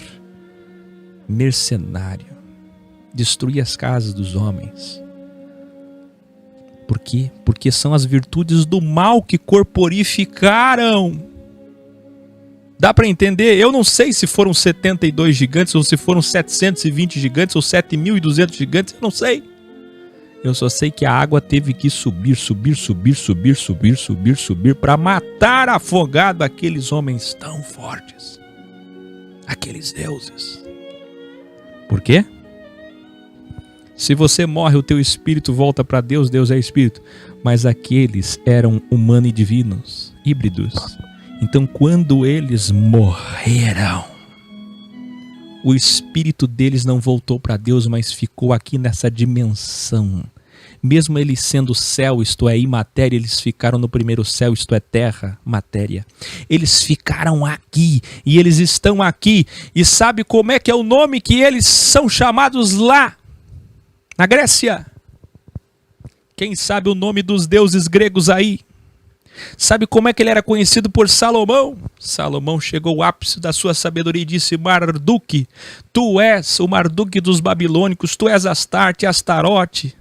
Speaker 1: mercenário. Destruir as casas dos homens. Por quê? Porque são as virtudes do mal que corporificaram. Dá para entender? Eu não sei se foram 72 gigantes, ou se foram 720 gigantes, ou 7.200 gigantes, eu não sei. Eu só sei que a água teve que subir para matar afogado aqueles homens tão fortes. Aqueles deuses. Por quê? Se você morre, o teu espírito volta para Deus, Deus é espírito. Mas aqueles eram humanos e divinos, híbridos. Então, quando eles morreram, o espírito deles não voltou para Deus, mas ficou aqui nessa dimensão. Mesmo eles sendo céu, isto é, imatéria, eles ficaram no primeiro céu, isto é, terra, matéria. Eles ficaram aqui, e eles estão aqui. E sabe como é que é o nome que eles são chamados lá? Na Grécia. Quem sabe o nome dos deuses gregos aí? Sabe como é que ele era conhecido por Salomão? Salomão chegou ao ápice da sua sabedoria e disse: Marduk, tu és o Marduk dos babilônicos, tu és Astarte, Astarote,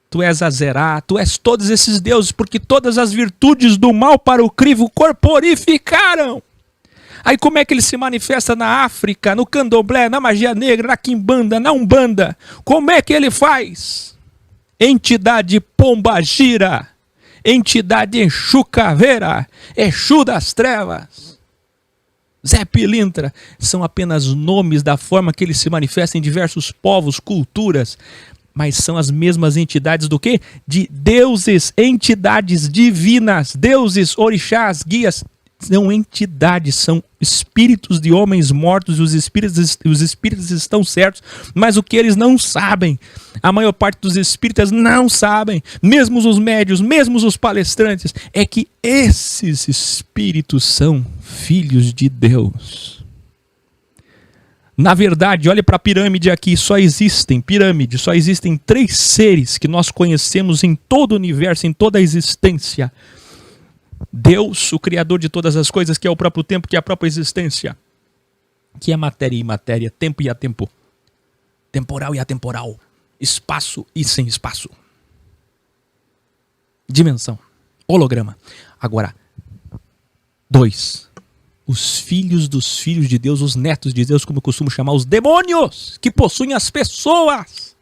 Speaker 1: tu és Azerá, tu és todos esses deuses, porque todas as virtudes do mal para o crivo corporificaram. Aí como é que ele se manifesta na África, no candomblé, na magia negra, na quimbanda, na umbanda? Como é que ele faz? Entidade pombagira, entidade Exu Caveira, Exu das Trevas, Zé Pilintra, são apenas nomes da forma que ele se manifesta em diversos povos, culturas, mas são as mesmas entidades do quê? De deuses, entidades divinas, deuses, orixás, guias. São entidades, são espíritos de homens mortos, e os espíritos estão certos, mas o que eles não sabem, a maior parte dos espíritas não sabem, mesmo os médios, mesmo os palestrantes, é que esses espíritos são filhos de Deus. Na verdade, olha para a pirâmide aqui, só existem 3 seres que nós conhecemos em todo o universo, em toda a existência. Deus, o Criador de todas as coisas, que é o próprio tempo, que é a própria existência, que é matéria e imatéria, tempo e atempo, temporal e atemporal, espaço e sem espaço, dimensão, holograma. Agora, 2, os filhos dos filhos de Deus, os netos de Deus, como eu costumo chamar, os demônios que possuem as pessoas.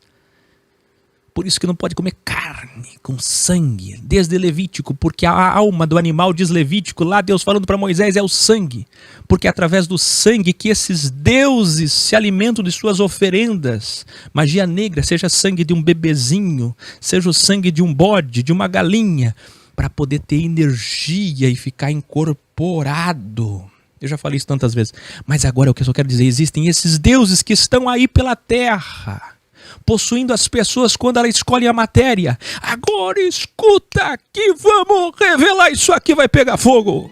Speaker 1: Por isso que não pode comer carne com sangue, desde Levítico, porque a alma do animal, diz Levítico, lá Deus falando para Moisés, é o sangue. Porque é através do sangue que esses deuses se alimentam de suas oferendas. Magia negra, seja sangue de um bebezinho, seja o sangue de um bode, de uma galinha, para poder ter energia e ficar incorporado. Eu já falei isso tantas vezes. Mas agora o que eu só quero dizer, existem esses deuses que estão aí pela terra. possuindo as pessoas quando ela escolhe a matéria. Agora escuta aqui, vamos revelar isso aqui, vai pegar fogo.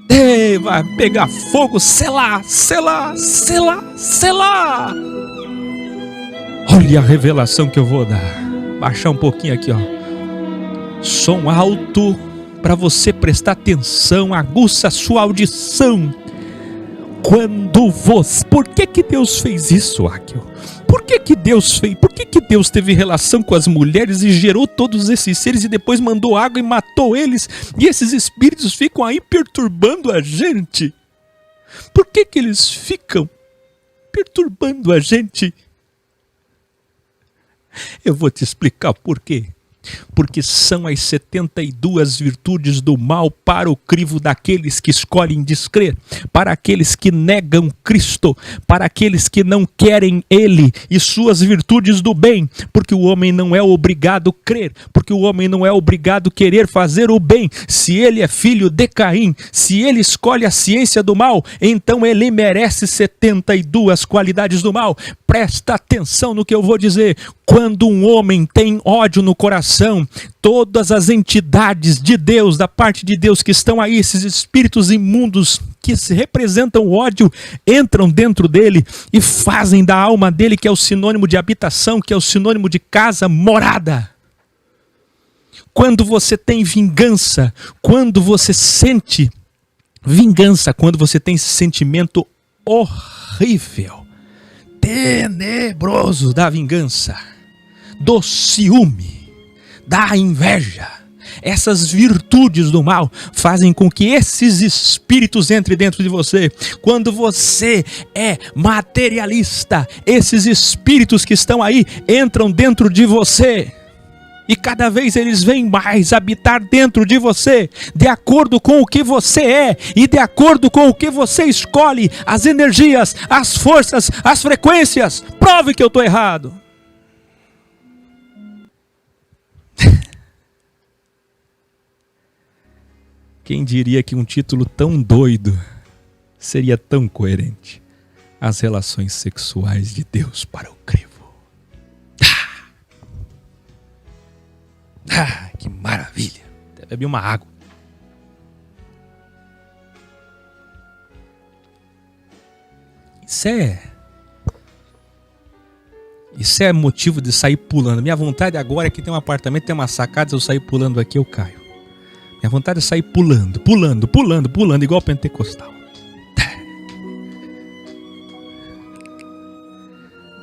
Speaker 1: Ei, vai pegar fogo, selar, selar, selar, selar. Olha a revelação que eu vou dar. Baixar um pouquinho aqui, ó. Som alto para você prestar atenção, aguça a sua audição. Quando você... Por que Deus fez isso, Áquil? Por que Deus fez? Por que Deus teve relação com as mulheres e gerou todos esses seres e depois mandou água e matou eles? E esses espíritos ficam aí perturbando a gente? Por que eles ficam perturbando a gente? Eu vou te explicar por quê. Porque são as 72 virtudes do mal para o crivo daqueles que escolhem descrer, para aqueles que negam Cristo, para aqueles que não querem Ele e suas virtudes do bem, porque o homem não é obrigado a crer, porque o homem não é obrigado a querer fazer o bem. Se ele é filho de Caim, se ele escolhe a ciência do mal, então ele merece 72 qualidades do mal. Presta atenção no que eu vou dizer. Quando um homem tem ódio no coração, todas as entidades de Deus, da parte de Deus que estão aí, esses espíritos imundos que representam o ódio, entram dentro dele e fazem da alma dele, que é o sinônimo de habitação, que é o sinônimo de casa, morada. Quando você tem vingança, quando você sente vingança, quando você tem esse sentimento horrível, tenebroso da vingança, do ciúme, da inveja, essas virtudes do mal fazem com que esses espíritos entrem dentro de você. Quando você é materialista, esses espíritos que estão aí entram dentro de você. E cada vez eles vêm mais habitar dentro de você, de acordo com o que você é e de acordo com o que você escolhe, as energias, as forças, as frequências. Prove que eu estou errado. Quem diria que um título tão doido seria tão coerente? As relações sexuais de Deus para o crivo. Que maravilha! Até bebi uma água. Isso é motivo de sair pulando. Minha vontade agora é que tem um apartamento, tem uma sacada, se eu sair pulando aqui eu caio. Minha vontade é sair pulando, pulando, pulando, pulando, igual pentecostal.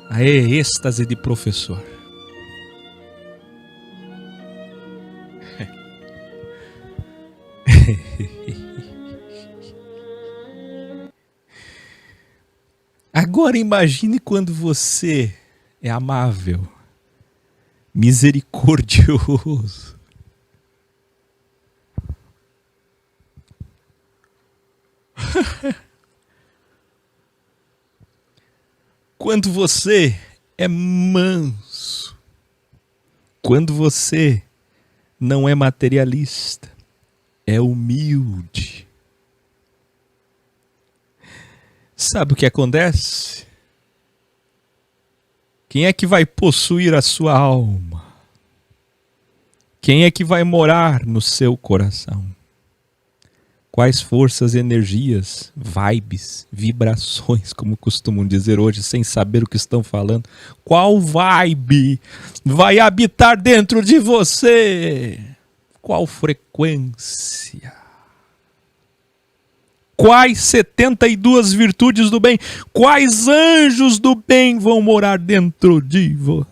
Speaker 1: Aê, êxtase de professor. Agora imagine quando você é amável, misericordioso. Quando você é manso, quando você não é materialista, é humilde. Sabe o que acontece? Quem é que vai possuir a sua alma? Quem é que vai morar no seu coração? Quais forças, energias, vibes, vibrações, como costumam dizer hoje, sem saber o que estão falando? Qual vibe vai habitar dentro de você? Qual frequência? Quais 72 virtudes do bem? Quais anjos do bem vão morar dentro de você?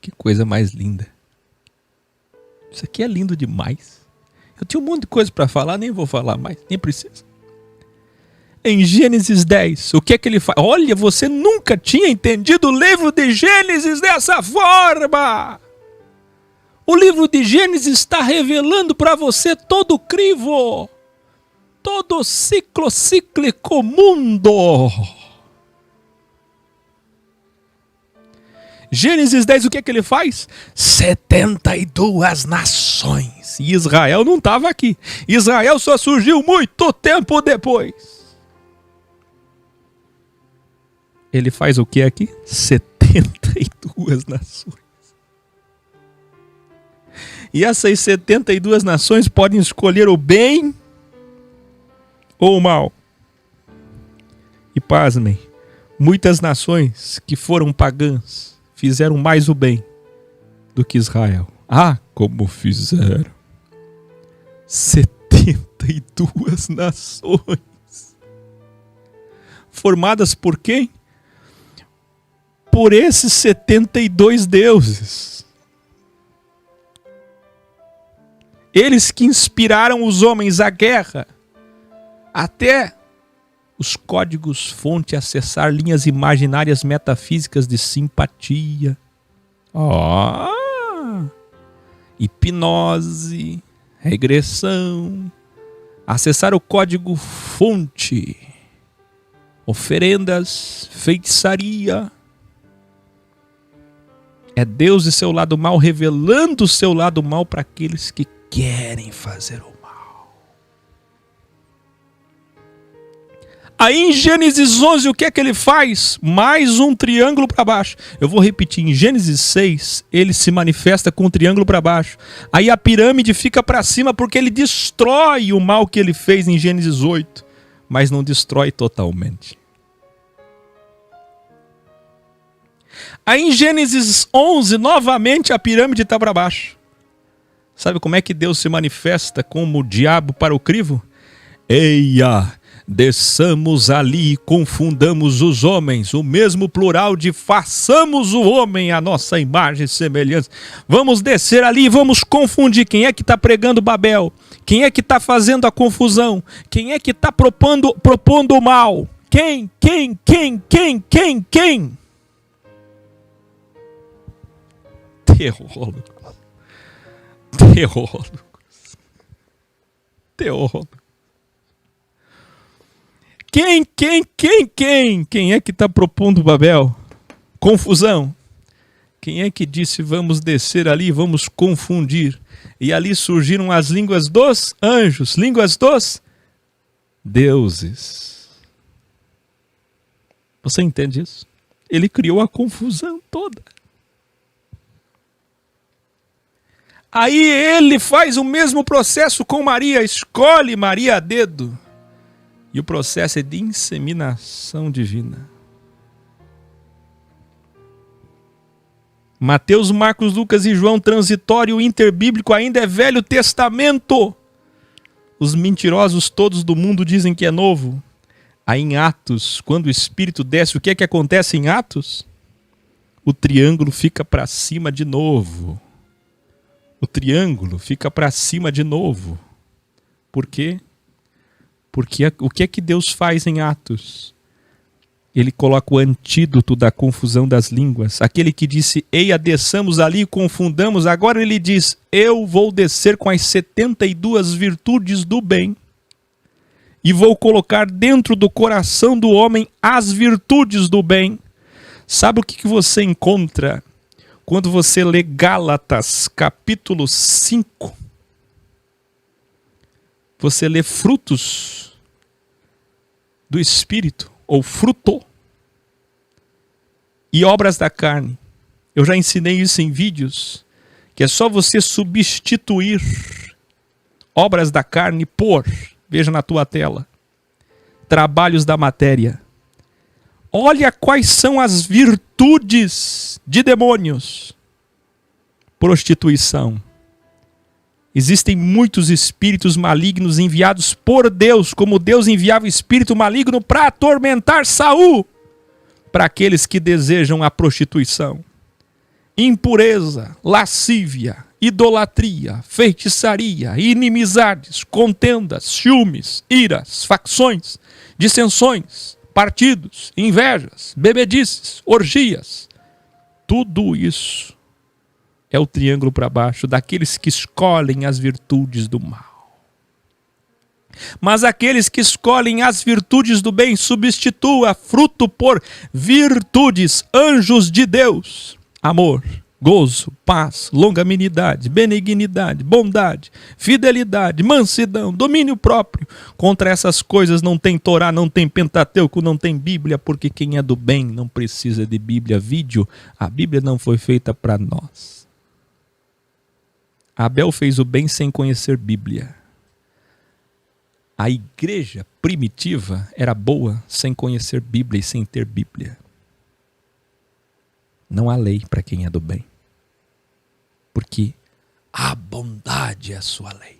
Speaker 1: Que coisa mais linda. Isso aqui é lindo demais. Eu tinha um monte de coisa para falar, nem vou falar mais, nem preciso. Em Gênesis 10, o que é que ele faz? Olha, você nunca tinha entendido o livro de Gênesis dessa forma. O livro de Gênesis está revelando para você todo o crivo, todo o cíclico mundo. Gênesis 10, o que é que ele faz? 72 nações. E Israel não estava aqui. Israel só surgiu muito tempo depois. Ele faz o que aqui? 72 nações. E essas 72 nações podem escolher o bem ou o mal. E pasmem, muitas nações que foram pagãs fizeram mais o bem do que Israel. Ah, como fizeram! 72 nações. Formadas por quem? Por esses 72 deuses. Eles que inspiraram os homens à guerra, até os códigos-fonte acessar linhas imaginárias metafísicas de simpatia. Hipnose, regressão, acessar o código-fonte, oferendas, feitiçaria. É Deus e seu lado mal revelando o seu lado mal para aqueles que querem fazer o mal. Aí em Gênesis 11, o que é que ele faz? Mais um triângulo para baixo. Eu vou repetir, em Gênesis 6, ele se manifesta com um triângulo para baixo. Aí a pirâmide fica para cima porque ele destrói o mal que ele fez em Gênesis 8, mas não destrói totalmente. Aí em Gênesis 11, novamente a pirâmide está para baixo. Sabe como é que Deus se manifesta como o diabo para o crivo? Eia, desçamos ali e confundamos os homens. O mesmo plural de façamos o homem à nossa imagem e semelhança. Vamos descer ali e vamos confundir. Quem é que está pregando Babel? Quem é que está fazendo a confusão? Quem é que está propondo o mal? Quem? Teólogo. Quem é que está propondo Babel? Confusão. Quem é que disse vamos descer ali, vamos confundir? E ali surgiram as línguas dos anjos, línguas dos deuses. Você entende isso? Ele criou a confusão toda. Aí ele faz o mesmo processo com Maria, escolhe Maria a dedo. E o processo é de inseminação divina. Mateus, Marcos, Lucas e João, transitório interbíblico, ainda é Velho Testamento. Os mentirosos todos do mundo dizem que é novo. Aí em Atos, quando o Espírito desce, o que é que acontece em Atos? O triângulo fica para cima de novo. O triângulo fica para cima de novo. Por quê? Porque o que é que Deus faz em Atos? Ele coloca o antídoto da confusão das línguas. Aquele que disse, eia, desçamos ali e confundamos. Agora ele diz, eu vou descer com as 72 virtudes do bem. E vou colocar dentro do coração do homem as virtudes do bem. Sabe o que você encontra quando você lê Gálatas capítulo 5? Você lê frutos do Espírito, ou fruto, e obras da carne. Eu já ensinei isso em vídeos, que é só você substituir obras da carne por, veja na tua tela, trabalhos da matéria. Olha quais são as virtudes de demônios. Prostituição. Existem muitos espíritos malignos enviados por Deus, como Deus enviava o espírito maligno para atormentar Saul, para aqueles que desejam a prostituição. Impureza, lascívia, idolatria, feitiçaria, inimizades, contendas, ciúmes, iras, facções, dissensões, partidos, invejas, bebedices, orgias. Tudo isso é o triângulo para baixo daqueles que escolhem as virtudes do mal. Mas aqueles que escolhem as virtudes do bem, substitua fruto por virtudes, anjos de Deus. amor, gozo, paz, longanimidade, benignidade, bondade, fidelidade, mansidão, domínio próprio. Contra essas coisas não tem Torá, não tem Pentateuco, não tem Bíblia, porque quem é do bem não precisa de Bíblia. Vídeo, a Bíblia não foi feita para nós. Abel fez o bem sem conhecer Bíblia. A igreja primitiva era boa sem conhecer Bíblia e sem ter Bíblia. Não há lei para quem é do bem. Porque a bondade é a sua lei.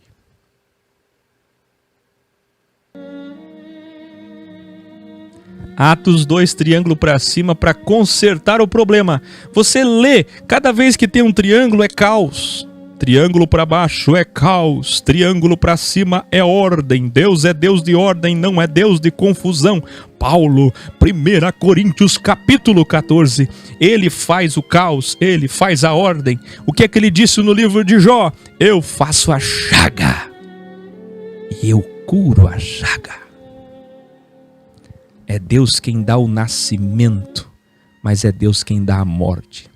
Speaker 1: Atos 2, triângulo para cima para consertar o problema. Você lê, cada vez que tem um triângulo é caos. Triângulo para baixo é caos, triângulo para cima é ordem. Deus é Deus de ordem, não é Deus de confusão. Paulo, 1 Coríntios capítulo 14, ele faz o caos, ele faz a ordem. O que é que ele disse no livro de Jó? Eu faço a chaga e eu curo a chaga. É Deus quem dá o nascimento, mas é Deus quem dá a morte.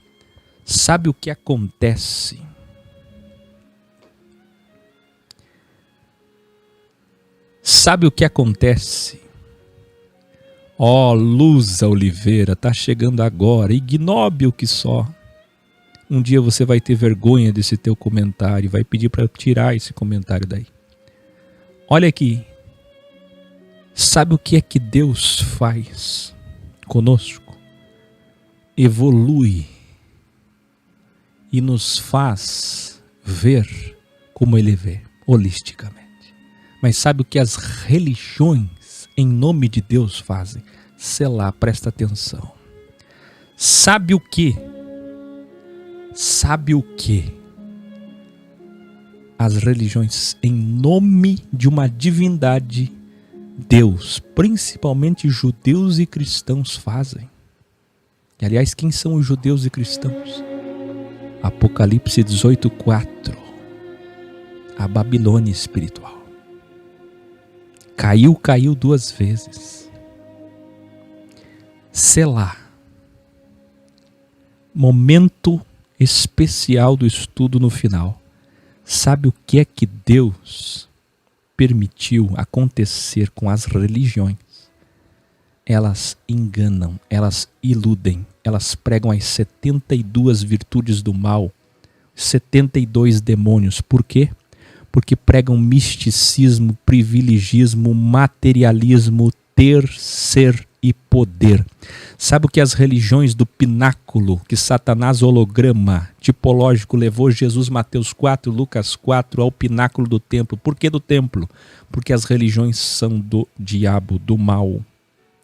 Speaker 1: Sabe o que acontece? Sabe o que acontece? Ó, Luza Oliveira, tá chegando agora, ignóbil que só. Um dia você vai ter vergonha desse teu comentário, vai pedir para tirar esse comentário daí. Olha aqui. Sabe o que é que Deus faz conosco? Evolui e nos faz ver como Ele vê, holisticamente. Mas sabe o que as religiões em nome de Deus fazem? Selar, presta atenção. Sabe o que? Sabe o que? As religiões em nome de uma divindade, Deus, principalmente judeus e cristãos fazem. E, aliás, quem são os judeus e cristãos? Apocalipse 18:4. A Babilônia espiritual. Caiu 2 vezes. Selar. Momento especial do estudo no final. Sabe o que é que Deus permitiu acontecer com as religiões? Elas enganam, elas iludem, elas pregam as 72 virtudes do mal, 72 demônios. Por quê? Porque pregam misticismo, privilegismo, materialismo, ter, ser e poder. Sabe o que as religiões do pináculo, que Satanás holograma tipológico levou Jesus, Mateus 4, Lucas 4, ao pináculo do templo? Por que do templo? Porque as religiões são do diabo, do mal.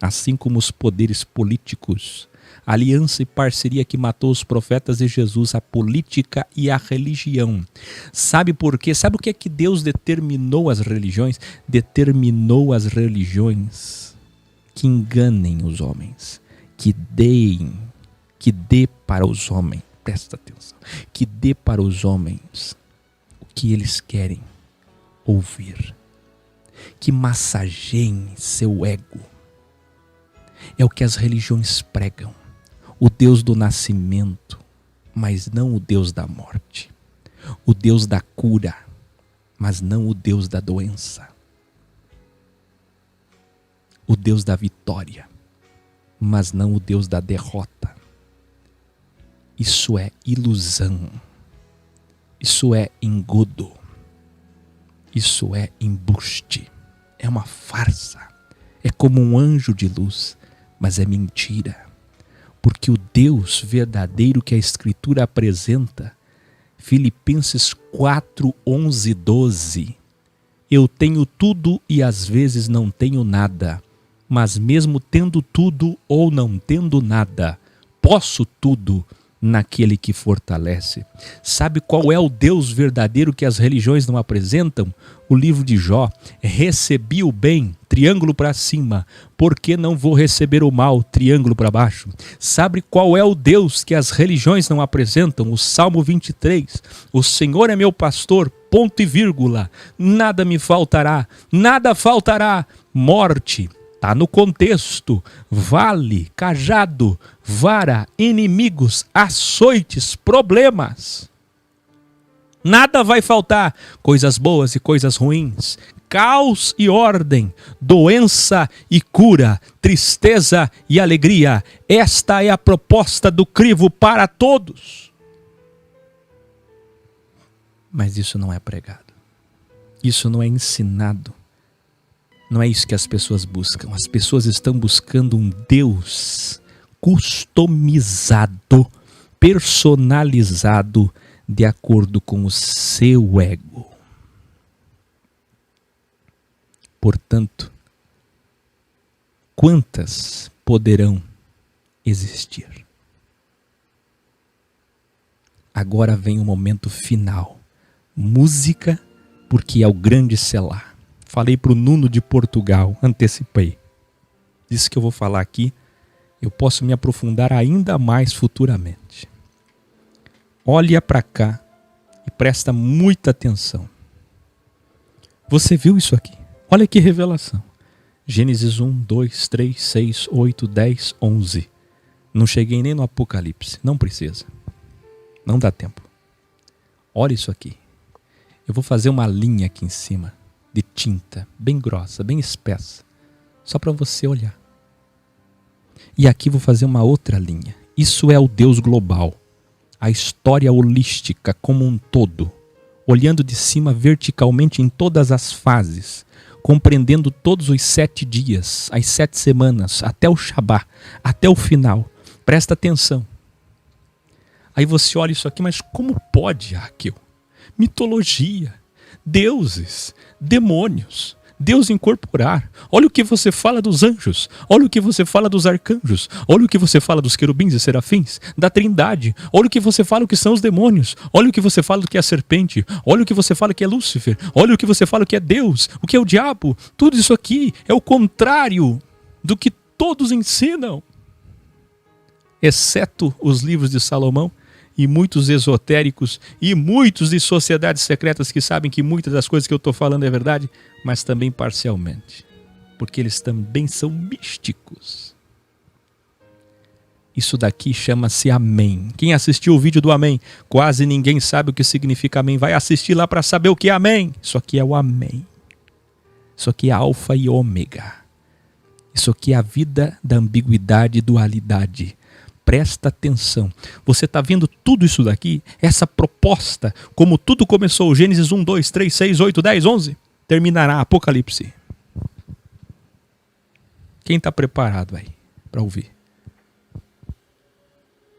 Speaker 1: Assim como os poderes políticos. A aliança e parceria que matou os profetas de Jesus, a política e a religião. Sabe por quê? Sabe o que é que Deus determinou as religiões? Determinou as religiões que enganem os homens, que dê para os homens, presta atenção, que dê para os homens o que eles querem ouvir, que massageiem seu ego. É o que as religiões pregam. O Deus do nascimento, mas não o Deus da morte. O Deus da cura, mas não o Deus da doença. O Deus da vitória, mas não o Deus da derrota. Isso é ilusão. Isso é engodo. Isso é embuste. É uma farsa. É como um anjo de luz, mas é mentira. Porque o Deus verdadeiro que a Escritura apresenta, Filipenses 4, 11, 12, eu tenho tudo e às vezes não tenho nada, mas mesmo tendo tudo ou não tendo nada, posso tudo naquele que fortalece. Sabe qual é o Deus verdadeiro que as religiões não apresentam? O livro de Jó: recebi o bem, triângulo para cima, por que não vou receber o mal, triângulo para baixo? Sabe qual é o Deus que as religiões não apresentam? O Salmo 23, o Senhor é meu pastor, ponto e vírgula, nada me faltará, nada faltará, morte, Tá no contexto. Vale, cajado, vara, inimigos, açoites, problemas. Nada vai faltar. Coisas boas e coisas ruins. Caos e ordem. Doença e cura. Tristeza e alegria. Esta é a proposta do crivo para todos. Mas isso não é pregado. Isso não é ensinado. Não é isso que as pessoas buscam. As pessoas estão buscando um Deus customizado, personalizado, de acordo com o seu ego. Portanto, quantas poderão existir? Agora vem o momento final. Música, porque é o grande selar. Falei para o Nuno de Portugal, antecipei. Isso que eu vou falar aqui, eu posso me aprofundar ainda mais futuramente. Olha para cá e presta muita atenção. Você viu isso aqui? Olha que revelação. Gênesis 1, 2, 3, 6, 8, 10, 11. Não cheguei nem no Apocalipse. Não precisa. Não dá tempo. Olha isso aqui. Eu vou fazer uma linha aqui em cima, de tinta, bem grossa, bem espessa, só para você olhar. E aqui vou fazer uma outra linha. Isso é o Deus global. A história holística como um todo, olhando de cima verticalmente em todas as fases, compreendendo todos os 7 dias, as 7 semanas, até o Shabá, até o final. Presta atenção. Aí você olha isso aqui, mas como pode, Raquel? Mitologia, deuses, demônios, Deus incorporar. Olha o que você fala dos anjos, olha o que você fala dos arcanjos, olha o que você fala dos querubins e serafins, da trindade, olha o que você fala que são os demônios, olha o que você fala que é a serpente, olha o que você fala que é Lúcifer, olha o que você fala que é Deus, o que é o diabo. Tudo isso aqui é o contrário do que todos ensinam, exceto os livros de Salomão e muitos esotéricos e muitos de sociedades secretas que sabem que muitas das coisas que eu estou falando é verdade, mas também parcialmente, porque eles também são místicos. Isso daqui chama-se Amém. Quem assistiu o vídeo do Amém, quase ninguém sabe o que significa Amém. Vai assistir lá para saber o que é Amém. Isso aqui é o Amém. Isso aqui é Alfa e Ômega. Isso aqui é a vida da ambiguidade e dualidade. Presta atenção. Você está vendo tudo isso daqui? Essa proposta, como tudo começou, Gênesis 1, 2, 3, 6, 8, 10, 11, terminará Apocalipse. Quem está preparado aí para ouvir?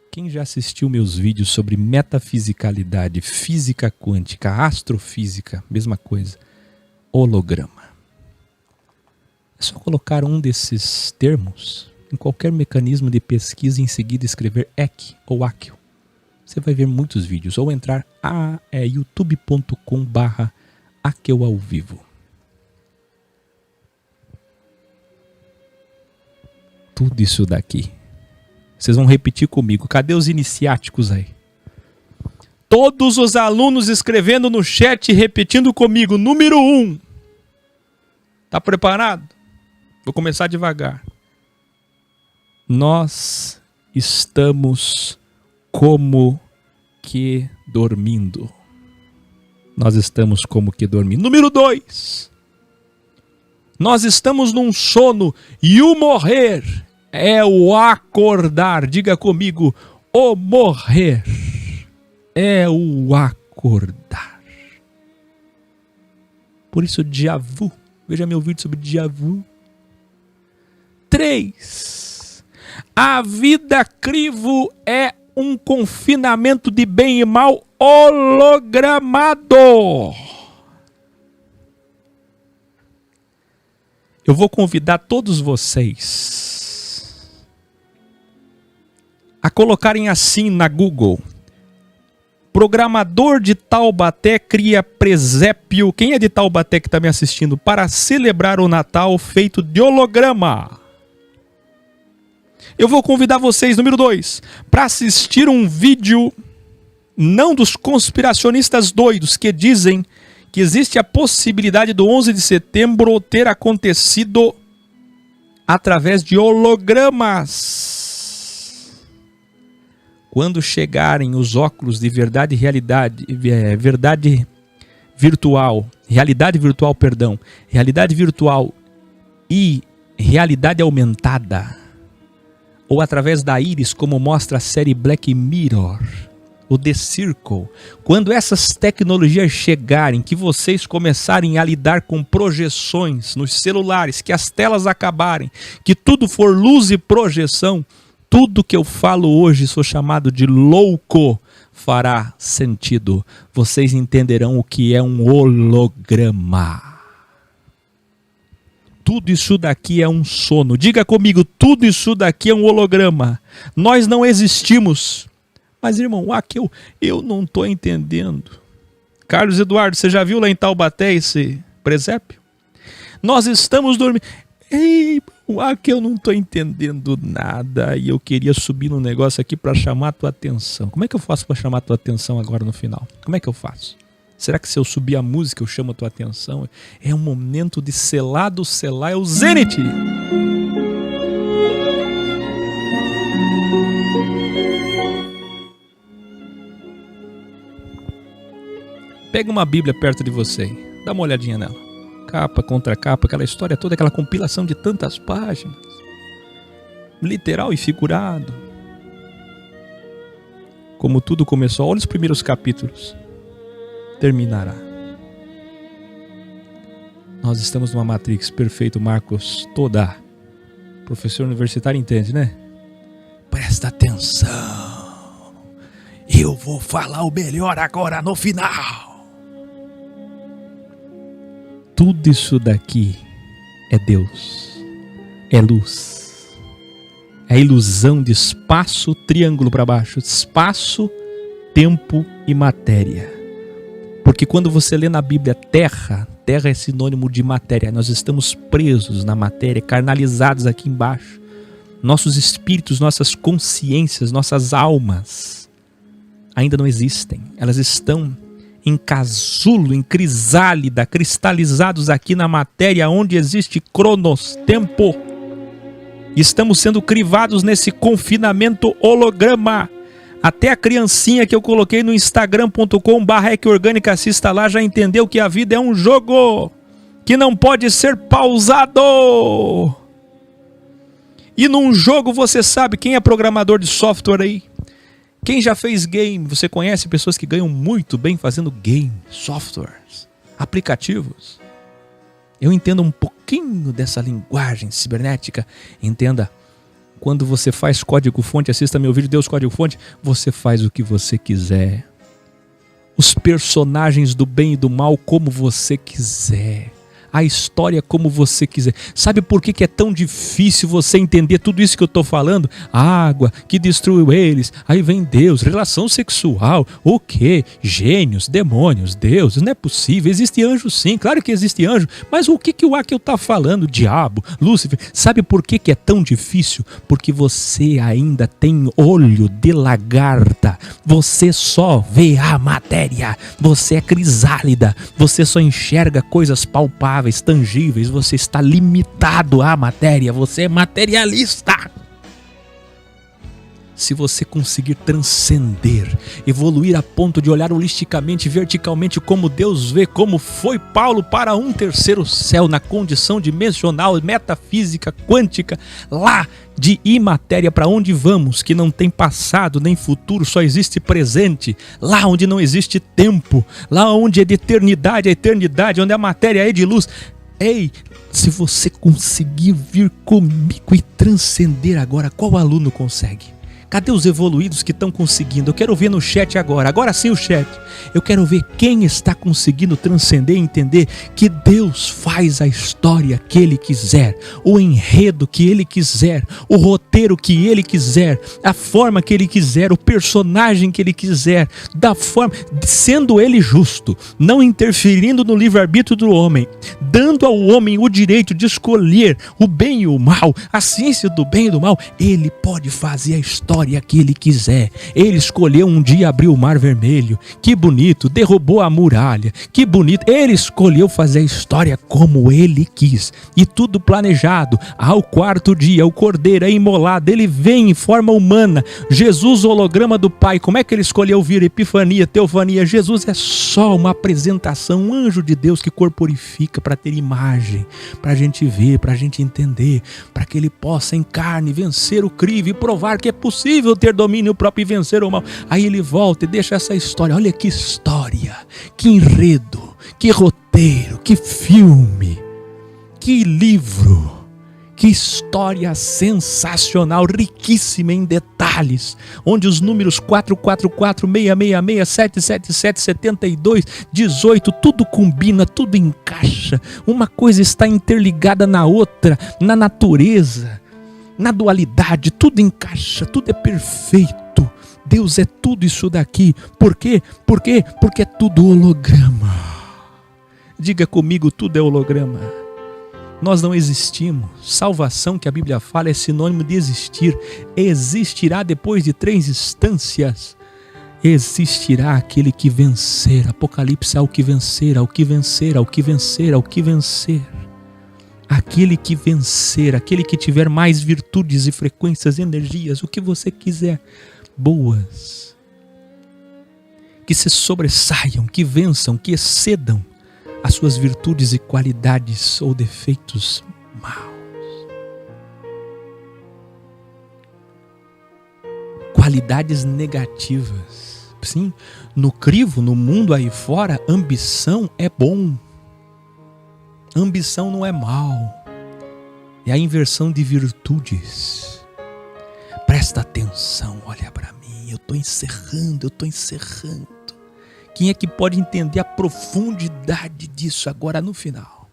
Speaker 1: Quem já assistiu meus vídeos sobre metafisicalidade, física quântica, astrofísica, mesma coisa, holograma. É só colocar um desses termos em qualquer mecanismo de pesquisa e em seguida escrever EC ou ACIO. Você vai ver muitos vídeos. Ou entrar youtube.com/ACIO ao vivo. Tudo isso daqui. Vocês vão repetir comigo. Cadê os iniciáticos aí? Todos os alunos escrevendo no chat, repetindo comigo. Número 1. Tá preparado? Vou começar devagar. Nós estamos como que dormindo. Nós estamos como que dormindo. Número 2. Nós estamos num sono e o morrer é o acordar. Diga comigo, o morrer é o acordar. Por isso, déjà vu. Veja meu vídeo sobre déjà vu. 3. A vida crivo é um confinamento de bem e mal hologramado. Eu vou convidar todos vocês a colocarem assim na Google: programador de Taubaté cria presépio. Quem é de Taubaté que está me assistindo? Para celebrar o Natal feito de holograma. Eu vou convidar vocês, número 2, para assistir um vídeo, não dos conspiracionistas doidos que dizem que existe a possibilidade do 11 de setembro ter acontecido através de hologramas. Quando chegarem os óculos de verdade virtual e realidade aumentada, ou através da íris, como mostra a série Black Mirror, o The Circle, quando essas tecnologias chegarem, que vocês começarem a lidar com projeções nos celulares, que as telas acabarem, que tudo for luz e projeção, tudo que eu falo hoje, sou chamado de louco, fará sentido. Vocês entenderão o que é um holograma. Tudo isso daqui é um sono. Diga comigo, tudo isso daqui é um holograma. Nós não existimos. Mas, irmão, aqui eu não estou entendendo. Carlos Eduardo, você já viu lá em Taubaté esse presépio? Nós estamos dormindo. Ei, aqui eu não estou entendendo nada. E eu queria subir no negócio aqui para chamar a tua atenção. Como é que eu faço para chamar a tua atenção agora no final? Como é que eu faço? Será que se eu subir a música eu chamo a tua atenção? É um momento de selar do selar, é o Zenit. Pega uma Bíblia perto de você, dá uma olhadinha nela. Capa contra capa, aquela história toda, aquela compilação de tantas páginas. Literal e figurado. Como tudo começou, olha os primeiros capítulos. Terminará. Nós estamos numa Matrix, perfeito, Marcos, toda. Professor universitário entende, né? Presta atenção. Eu vou falar o melhor agora no final. Tudo isso daqui é Deus, é luz, é a ilusão de espaço, triângulo para baixo, espaço, tempo e matéria. Porque quando você lê na Bíblia terra é sinônimo de matéria, nós estamos presos na matéria, carnalizados aqui embaixo. Nossos espíritos, nossas consciências, nossas almas ainda não existem, elas estão em casulo, em crisálida, cristalizados aqui na matéria, onde existe cronos, tempo. Estamos sendo crivados nesse confinamento holograma. Até a criancinha que eu coloquei no instagram.com/ecorgânica, assista lá, já entendeu que a vida é um jogo, que não pode ser pausado. E num jogo, você sabe, quem é programador de software aí? Quem já fez game? Você conhece pessoas que ganham muito bem fazendo game, softwares, aplicativos? Eu entendo um pouquinho dessa linguagem cibernética. Entenda, quando você faz código-fonte, assista meu vídeo, Deus Código-Fonte, você faz o que você quiser. Os personagens do bem e do mal como você quiser. A história como você quiser. Sabe por que é tão difícil você entender tudo isso que eu estou falando? A água que destruiu eles, aí vem Deus, relação sexual, o quê? Gênios, demônios, deuses, não é possível. Existe anjo sim, claro que existe anjo, mas o que o Akel está falando? Diabo, Lúcifer. Sabe por que é tão difícil? Porque você ainda tem olho de lagarta, você só vê a matéria, você é crisálida, você só enxerga coisas palpáveis, tangíveis, você está limitado à matéria, você é materialista. Se você conseguir transcender, evoluir a ponto de olhar holisticamente, verticalmente como Deus vê, como foi Paulo para um terceiro céu, na condição dimensional, metafísica, quântica, lá de imatéria, para onde vamos, que não tem passado nem futuro, só existe presente, lá onde não existe tempo, lá onde é de eternidade a eternidade, onde a matéria é de luz. Ei, se você conseguir vir comigo e transcender agora, qual aluno consegue? Cadê os evoluídos que estão conseguindo? Eu quero ver no chat agora. Agora sim o chat. Eu quero ver quem está conseguindo transcender e entender que Deus faz a história que Ele quiser, o enredo que Ele quiser, o roteiro que Ele quiser, a forma que Ele quiser, o personagem que Ele quiser, da forma, sendo Ele justo, não interferindo no livre-arbítrio do homem, dando ao homem o direito de escolher o bem e o mal, a ciência do bem e do mal. Ele pode fazer a história história que Ele quiser. Ele escolheu um dia abrir o Mar Vermelho. Que bonito, derrubou a muralha. Que bonito, Ele escolheu fazer a história como Ele quis. E tudo planejado. Ao quarto dia, o Cordeiro é imolado. Ele vem em forma humana. Jesus, holograma do Pai. Como é que Ele escolheu vir? Epifania, teofania. Jesus é só uma apresentação, um anjo de Deus que corporifica para ter imagem, para a gente ver, para a gente entender, para que Ele possa em carne vencer o crivo e provar que é possível ter domínio próprio e vencer o mal. Aí Ele volta e deixa essa história. Olha que história, que enredo, que roteiro, que filme, que livro. Que história sensacional, riquíssima em detalhes, onde os números 444, 666, 777, 72, 18, tudo combina, tudo encaixa. Uma coisa está interligada na outra, na natureza, na dualidade, tudo encaixa, tudo é perfeito. Deus é tudo isso daqui. Por quê? Por quê? Porque é tudo holograma. Diga comigo, tudo é holograma. Nós não existimos. Salvação, que a Bíblia fala, é sinônimo de existir. Existirá depois de 3 instâncias. Existirá aquele que vencer. Apocalipse, ao que vencer, ao que vencer, ao que vencer, ao que vencer. Aquele que vencer, aquele que tiver mais virtudes e frequências, energias, o que você quiser, boas, que se sobressaiam, que vençam, que excedam as suas virtudes e qualidades ou defeitos maus. Qualidades negativas. Sim, no crivo, no mundo aí fora, ambição é bom. Ambição não é mal. É a inversão de virtudes. Presta atenção, olha para mim. Eu estou encerrando. Quem é que pode entender a profundidade disso agora no final?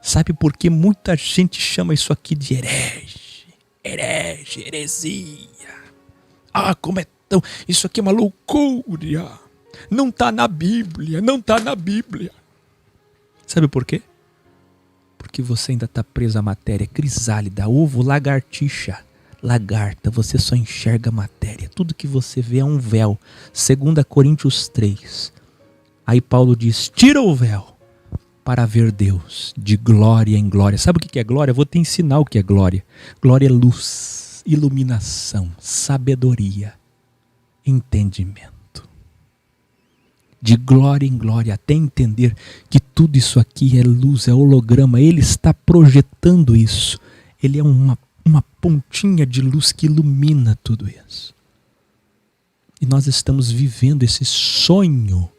Speaker 1: Sabe por que muita gente chama isso aqui de herege? Herege, heresia. Ah, como é tão... Isso aqui é uma loucura. Não está na Bíblia, não está na Bíblia. Sabe por quê? Porque você ainda está preso à matéria crisálida, ovo, lagartixa. Lagarta, você só enxerga matéria. Tudo que você vê é um véu. 2 Coríntios 3. Aí Paulo diz, tira o véu para ver Deus de glória em glória. Sabe o que é glória? Eu vou te ensinar o que é glória. Glória é luz, iluminação, sabedoria, entendimento. De glória em glória, até entender que tudo isso aqui é luz, é holograma. Ele está projetando isso. Ele é uma pontinha de luz que ilumina tudo isso. E nós estamos vivendo esse sonho,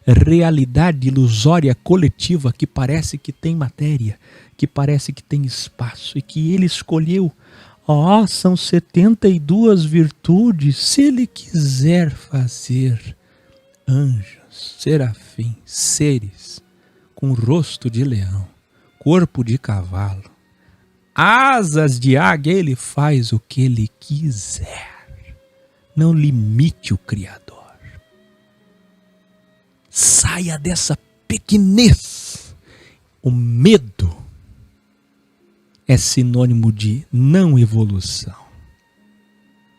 Speaker 1: realidade ilusória coletiva que parece que tem matéria, que parece que tem espaço e que Ele escolheu. São 72 virtudes. Se Ele quiser fazer anjos, serafins, seres com rosto de leão, corpo de cavalo, asas de águia, Ele faz o que Ele quiser. Não limite o Criador. Saia dessa pequenez. O medo é sinônimo de não evolução,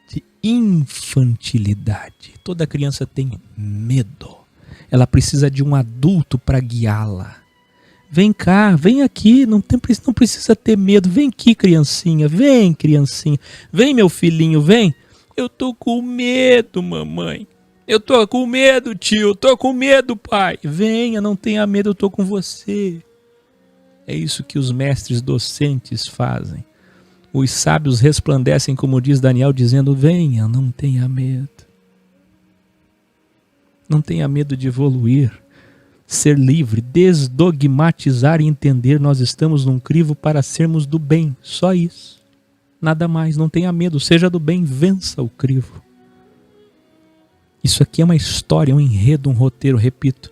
Speaker 1: de infantilidade. Toda criança tem medo. Ela precisa de um adulto para guiá-la. Vem cá, vem aqui, não precisa ter medo. Vem aqui, criancinha, vem, meu filhinho, vem. Eu tô com medo, mamãe. Eu tô com medo, tio. Eu tô com medo, pai. Venha, não tenha medo, eu tô com você. É isso que os mestres docentes fazem. Os sábios resplandecem, como diz Daniel, dizendo, venha, não tenha medo. Não tenha medo de evoluir. Ser livre, desdogmatizar e entender, nós estamos num crivo para sermos do bem, só isso. Nada mais, não tenha medo, seja do bem, vença o crivo. Isso aqui é uma história, um enredo, um roteiro, repito,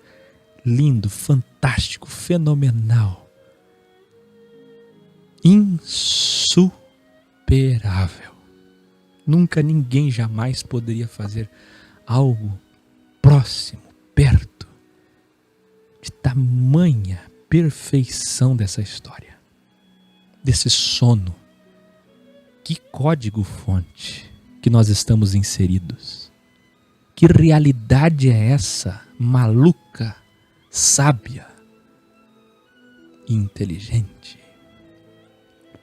Speaker 1: lindo, fantástico, fenomenal, insuperável. Nunca ninguém jamais poderia fazer algo próximo, perto, de tamanha perfeição dessa história, desse sono. Que código-fonte, que nós estamos inseridos. Que realidade é essa, maluca, sábia e inteligente?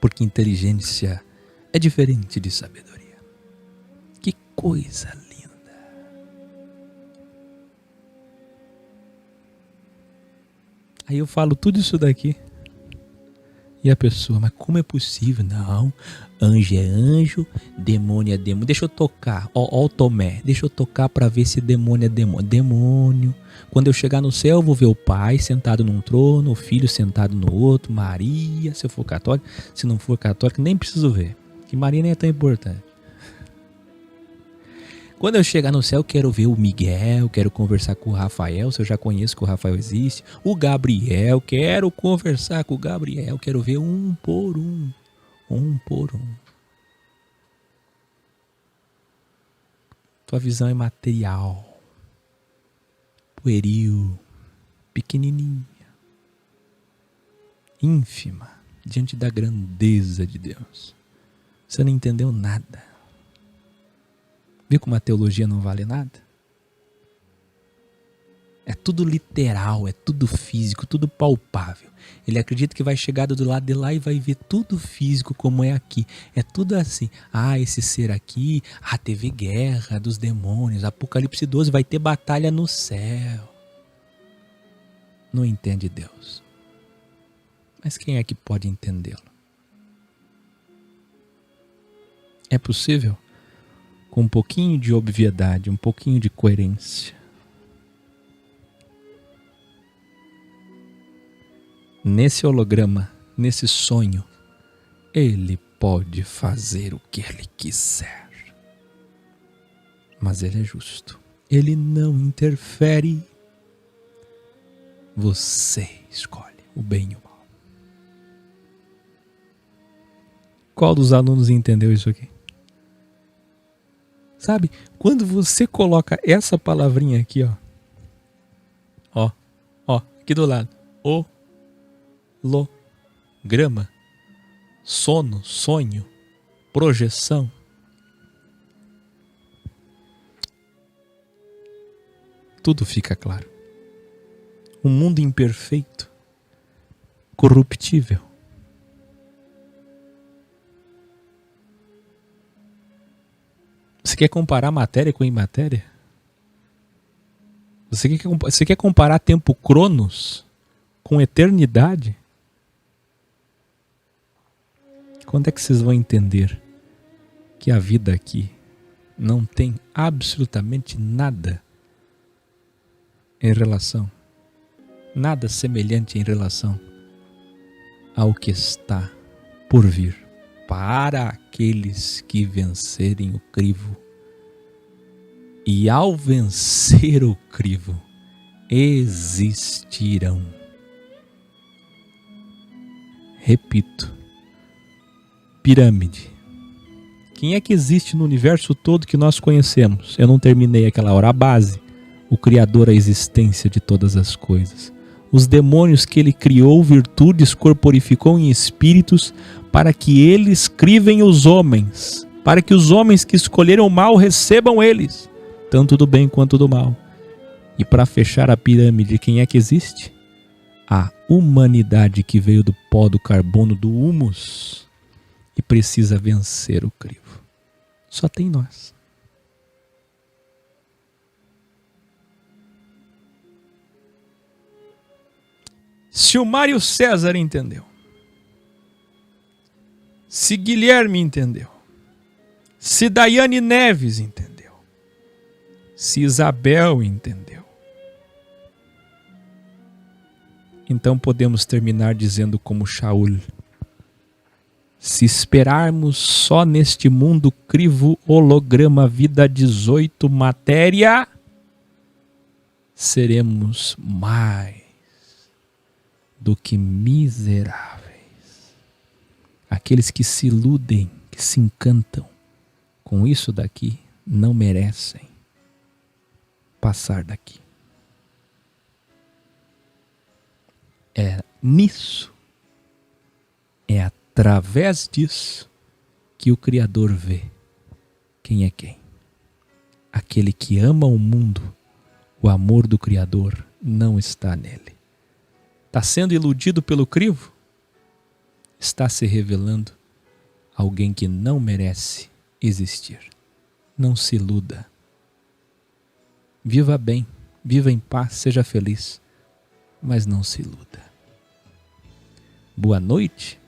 Speaker 1: Porque inteligência é diferente de sabedoria. Que coisa linda! Aí eu falo tudo isso daqui. E a pessoa, mas como é possível? Não, anjo é anjo, demônio é demônio. Deixa eu tocar, ó o Tomé, deixa eu tocar para ver se demônio é demônio. Demônio. Quando eu chegar no céu, eu vou ver o pai sentado num trono, o filho sentado no outro, Maria, se eu for católico. Se não for católico, nem preciso ver, que Maria nem é tão importante. Quando eu chegar no céu, eu quero ver o Miguel, quero conversar com o Rafael, se eu já conheço que o Rafael existe. O Gabriel, quero conversar com o Gabriel, quero ver um por um. Um por um. Tua visão é material, pueril, pequenininha, ínfima, diante da grandeza de Deus. Você não entendeu nada. Viu como a teologia não vale nada? É tudo literal, é tudo físico, tudo palpável. Ele acredita que vai chegar do lado de lá e vai ver tudo físico como é aqui. É tudo assim. Ah, esse ser aqui, teve guerra dos demônios, Apocalipse 12, vai ter batalha no céu. Não entende Deus. Mas quem é que pode entendê-lo? É possível? Com um pouquinho de obviedade, um pouquinho de coerência. Nesse holograma, nesse sonho, ele pode fazer o que ele quiser. Mas ele é justo. Ele não interfere. Você escolhe o bem e o mal. Qual dos alunos entendeu isso aqui? Sabe, quando você coloca essa palavrinha aqui, ó, aqui do lado, holograma, sono, sonho, projeção, tudo fica claro. Um mundo imperfeito, corruptível. Você quer comparar matéria com imatéria? Você quer comparar tempo cronos com eternidade? Quando é que vocês vão entender que a vida aqui não tem absolutamente nada em relação, nada semelhante em relação ao que está por vir para aqueles que vencerem o crivo? E ao vencer o crivo, existirão. Repito, pirâmide. Quem é que existe no universo todo que nós conhecemos? Eu não terminei aquela hora. A base, o Criador, a existência de todas as coisas. Os demônios que ele criou, virtudes, corporificou em espíritos, para que eles crivem os homens, para que os homens que escolheram o mal recebam eles, tanto do bem quanto do mal. E para fechar a pirâmide, quem é que existe? A humanidade que veio do pó do carbono, do humus, e precisa vencer o crivo. Só tem nós. Se o Mário César entendeu, se Guilherme entendeu, se Daiane Neves entendeu, se Isabel entendeu, então podemos terminar dizendo como Shaul: se esperarmos só neste mundo crivo, holograma, vida 18, matéria, seremos mais do que miseráveis. Aqueles que se iludem, que se encantam com isso daqui, não merecem passar daqui. É nisso, é através disso que o Criador vê quem é quem. Aquele que ama o mundo, o amor do Criador não está nele. Está sendo iludido pelo crivo? Está se revelando alguém que não merece existir. Não se iluda. Viva bem, viva em paz, seja feliz, mas não se iluda. Boa noite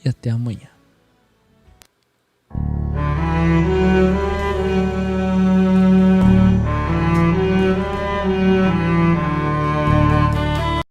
Speaker 1: e até amanhã.